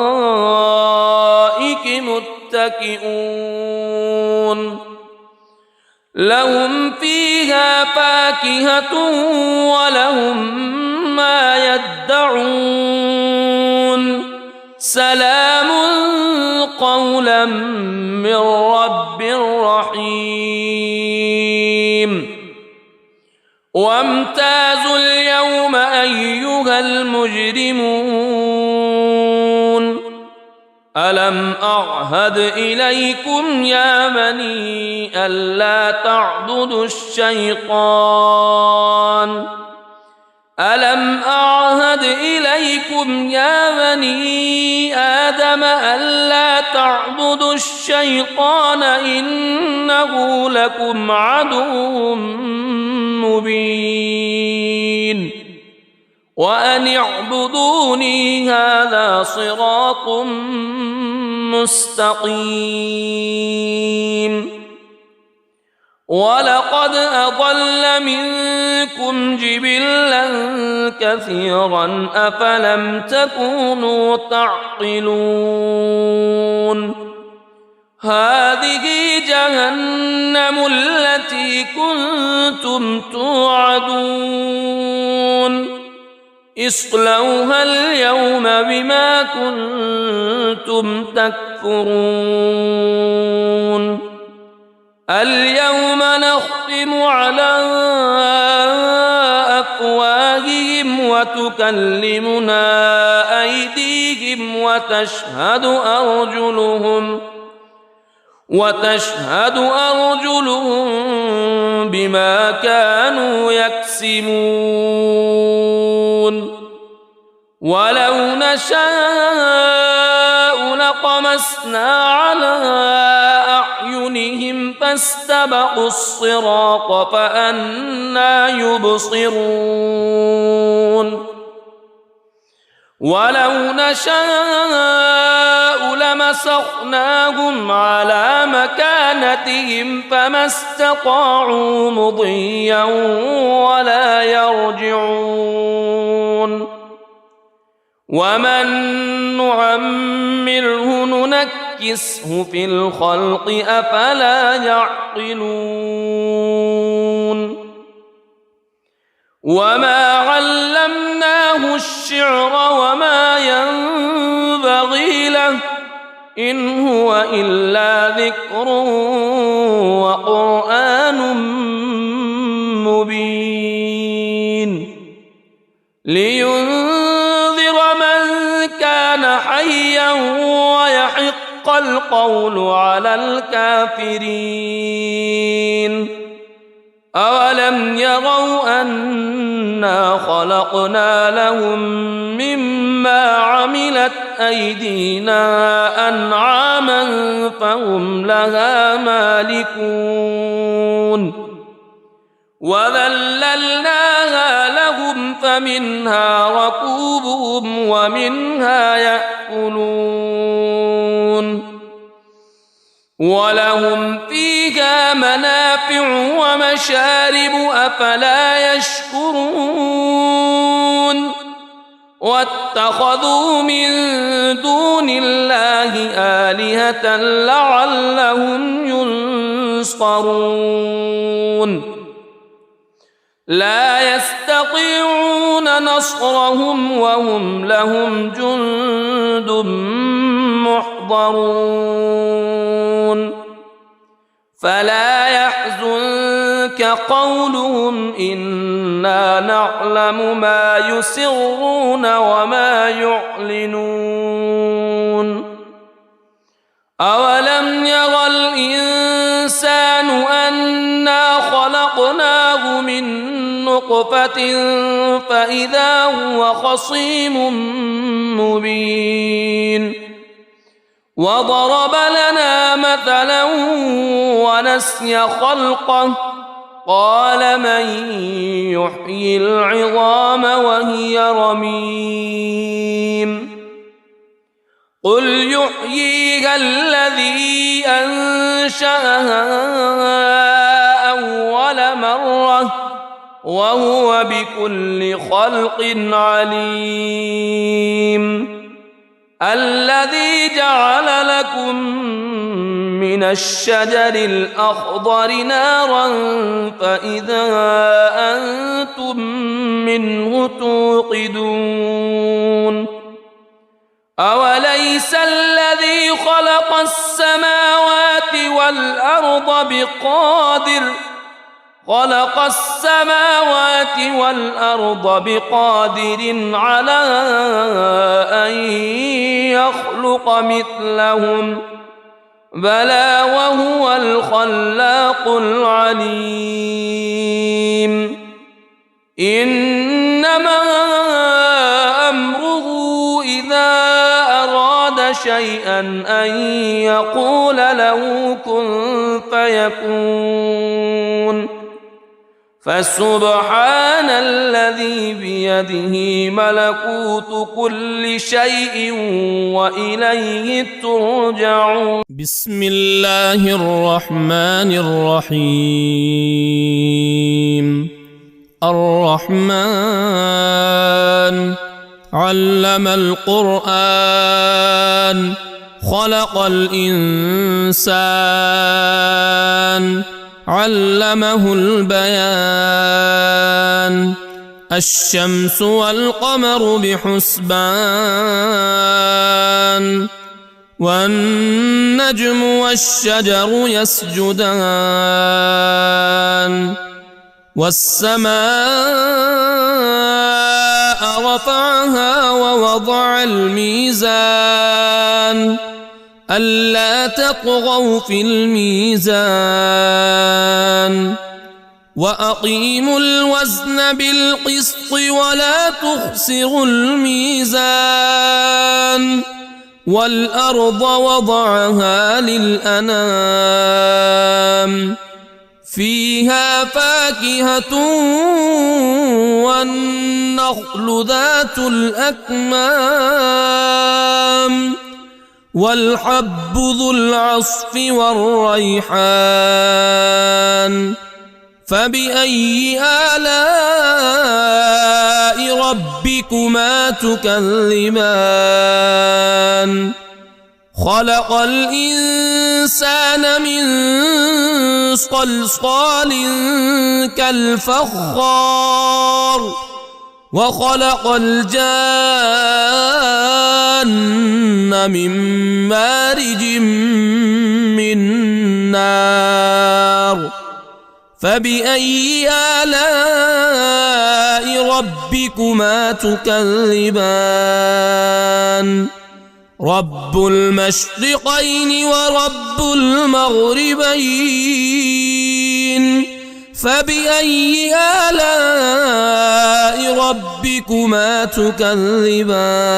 متكئون لهم فيها فاكهة ولهم ما يدعون سلام قولا من رب رحيم وامتازوا اليوم أيها المجرمون ألم أعهد إليكم يا بني ألا تعبدوا الشيطان ألم أعهد إليكم يا بني آدم ألا تعبدوا الشيطان إنه لكم عدو مبين وأن اعبدوني هذا صراط مستقيم ولقد أضل منكم جبلا كثيرا أفلم تكونوا تعقلون هذه جهنم التي كنتم توعدون اصلوها اليوم بما كنتم تكفرون اليوم نختم على أفواههم وتكلمنا أيديهم وتشهد أرجلهم بما كانوا يكسبون ولو نشاء لطمسنا على أعينهم فاستبقوا الصراط فأنى يبصرون ولو نشاء لمسخناهم على مكانتهم فما استطاعوا مضيا ولا يرجعون ومن نعمره ننكسه في الخلق أفلا يعقلون وما علمناه الشعر وما ينبغي له إن هو إلا ذكر وقرآن مبين لينذر من كان حيا ويحق القول على الكافرين أولم يروا أنا خلقنا لهم مما عملت أيدينا أنعاما فهم لها مالكون وذللناها لهم فمنها ركوبهم ومنها يأكلون ولهم فيها منافع ومشارب أفلا يشكرون واتخذوا من دون الله آلهة لعلهم ينصرون لا يستطيعون نصرهم وهم لهم جند محضرون فلا يحزنك قولهم إنا نعلم ما يسرون وما يعلنون أولم ير الإنسان أنا خلقناه من نطفة فإذا هو خصيم مبين وضرب لنا مثلا ونسي خلقه قال من يحيي العظام وهي رميم قل يحييها الذي أنشأها أول مرة وهو بكل خلق عليم الذي جعل لكم من الشجر الأخضر نارا فإذا أنتم منه توقدون أوليس الذي خلق السماوات والأرض خلق السماوات والأرض بقادر على أن يخلق مثلهم بلى وهو الخلاق العليم إنما أمره إذا أراد شيئا أن يقول له كن فيكون فسبحان الذي بيده ملكوت كل شيء وإليه ترجعون. بسم الله الرحمن الرحيم. الرحمن علم القرآن خلق الإنسان علمه البيان الشمس والقمر بحسبان والنجم والشجر يسجدان والسماء رفعها ووضع الميزان ألا تطغوا في الميزان وأقيموا الوزن بالقسط ولا تخسروا الميزان والأرض وضعها للأنام فيها فاكهة والنخل ذات الأكمام والحب ذو العصف والريحان فبأي آلاء ربكما تكذبان خلق الإنسان من صلصال كالفخار وخلق الجان من مارج من نار فبأي آلاء ربكما تكذبان رب المشرقين ورب المغربين فبأي آلاء ربكما تكذبان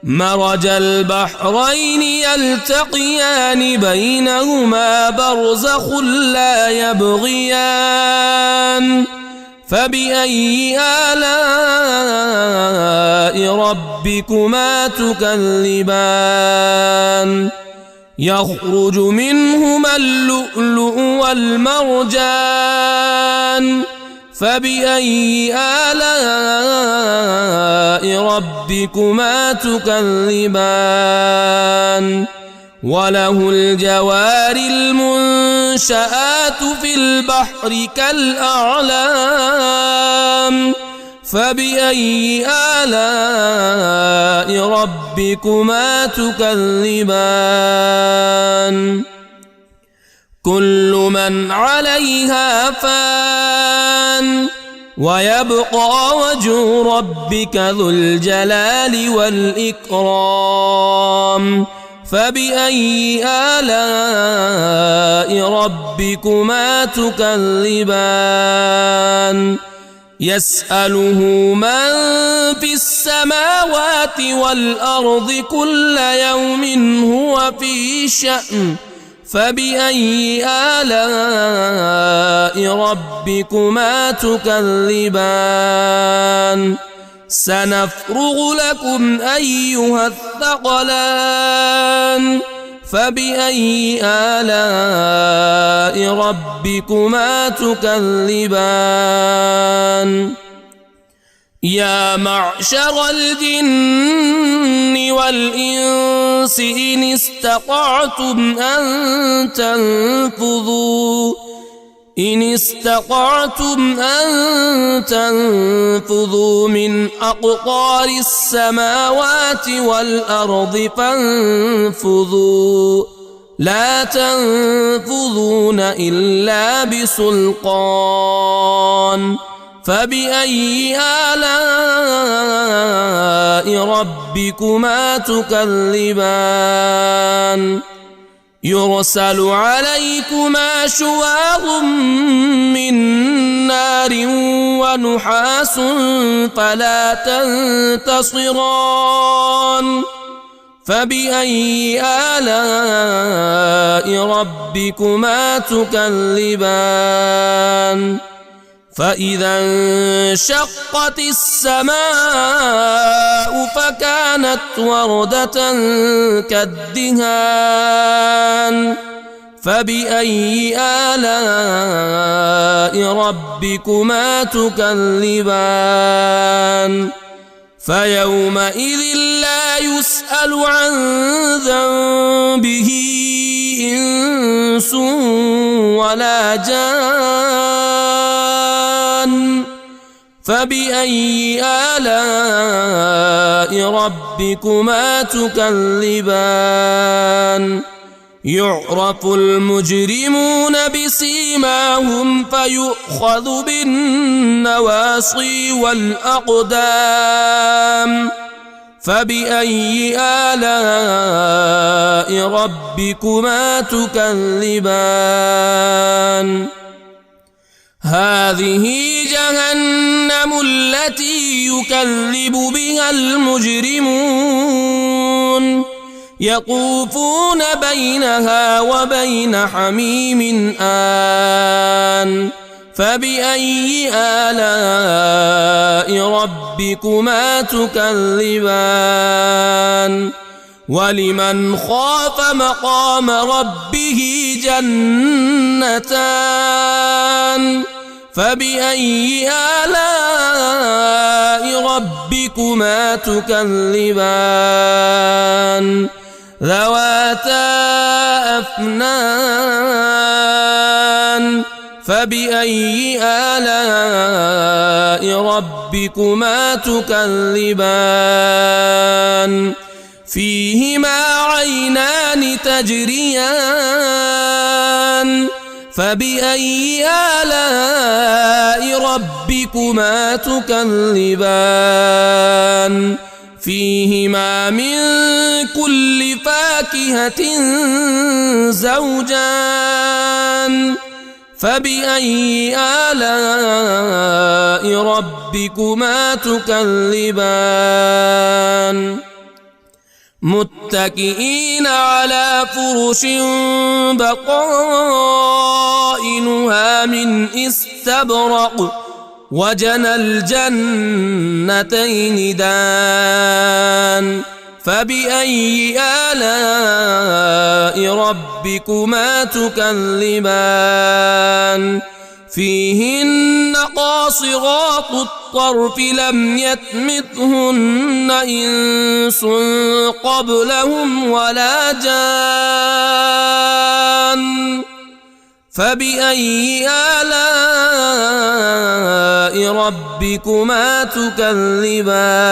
مرج البحرين يلتقيان بينهما برزخ لا يبغيان فبأي آلاء ربكما تكذبان يخرج منهما اللؤلؤ والمرجان فبأي آلاء ربكما تكذبان وله الجوار المنشآت في البحر كالأعلام فبأي آلاء ربكما تكذبان كل من عليها فان ويبقى وجه ربك ذو الجلال والإكرام فبأي آلاء ربكما تكذبان يسأله من في السماوات والأرض كل يوم هو في شأن فبأي آلاء ربكما تكذبان سنفرغ لكم أيها الثقلان فبأي آلاء ربكما تكذبان يا معشر الجن والإنس إن استطعتم أن تنفذوا من أقطار السماوات والأرض فانفذوا لا تنفذون إلا بسلطان فبأي آلاء ربكما تكذبان يرسل عليكما شواظ من نار ونحاس فلا تنتصران فبأي آلاء ربكما تكذبان فإذا انشقت السماء فكانت وردة كالدهان فبأي آلاء ربكما تكذبان فيومئذ لا يسأل عن ذنبه إنس ولا جان فبأي آلاء ربكما تكذبان يعرف المجرمون بسيماهم فيؤخذ بالنواصي والأقدام فبأي آلاء ربكما تكذبان هذه جهنم التي يكذب بها المجرمون يطوفون بينها وبين حميم آن فبأي آلاء ربكما تكذبان ولمن خاف مقام ربه جنتان فبأي آلاء ربكما تكذبان ذواتا أفنان فبأي آلاء ربكما تكذبان فيهما عينان تجريان فبأي آلاء ربكما تكذبان فيهما من كل فاكهة زوجان فبأي آلاء ربكما تكذبان متكئين على فرش بطائنها من استبرق وجنى الجنتين دان فبأي آلاء ربكما تكذبان فيهن قاصرات الطرف لم يطمثهن إنس قبلهم ولا جان فبأي آلاء ربكما تكذبان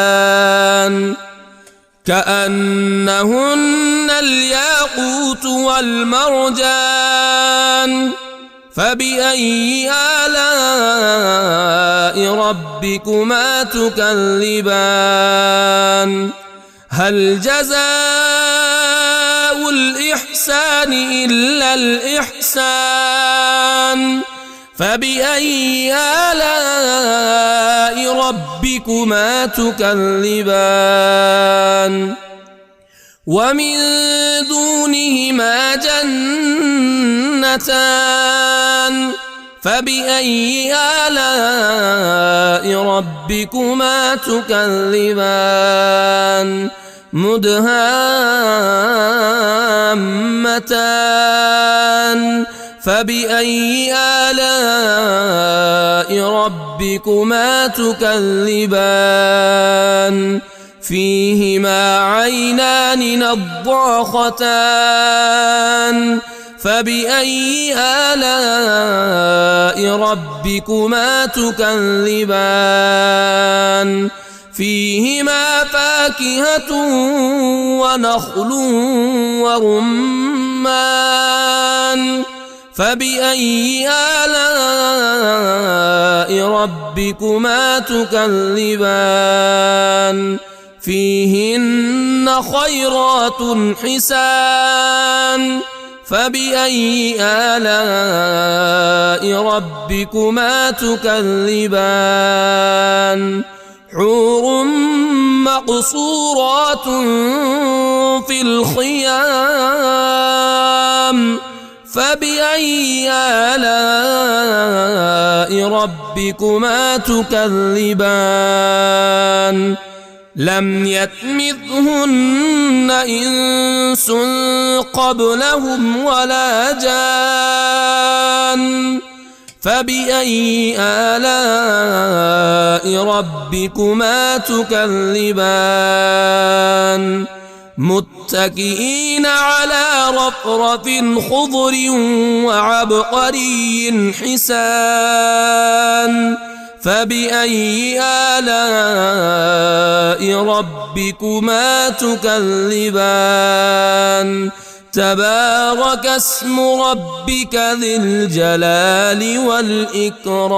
كأنهن الياقوت والمرجان فبأي آلاء ربكما تكذبان هل جزاء الإحسان إلا الإحسان فبأي آلاء ربكما تكذبان ومن دونهما جنتان فبأي آلاء ربكما تكذبان مدهامتان فبأي آلاء ربكما تكذبان فيهما عينان نضاختان فبأي آلاء ربكما تكذبان فيهما فاكهة ونخل ورمان ورمان فبأي آلاء ربكما تكذبان فيهن خيرات حسان فبأي آلاء ربكما تكذبان حور مقصورات في الخيام فبأي آلاء ربكما تكذبان لم يطمثهن إنس قبلهم ولا جان فبأي آلاء ربكما تكذبان متكئين على رفرف خضر وعبقري حسان فبأي آلاء ربكما تكذبان تبارك اسم ربك ذي الجلال والإكرام.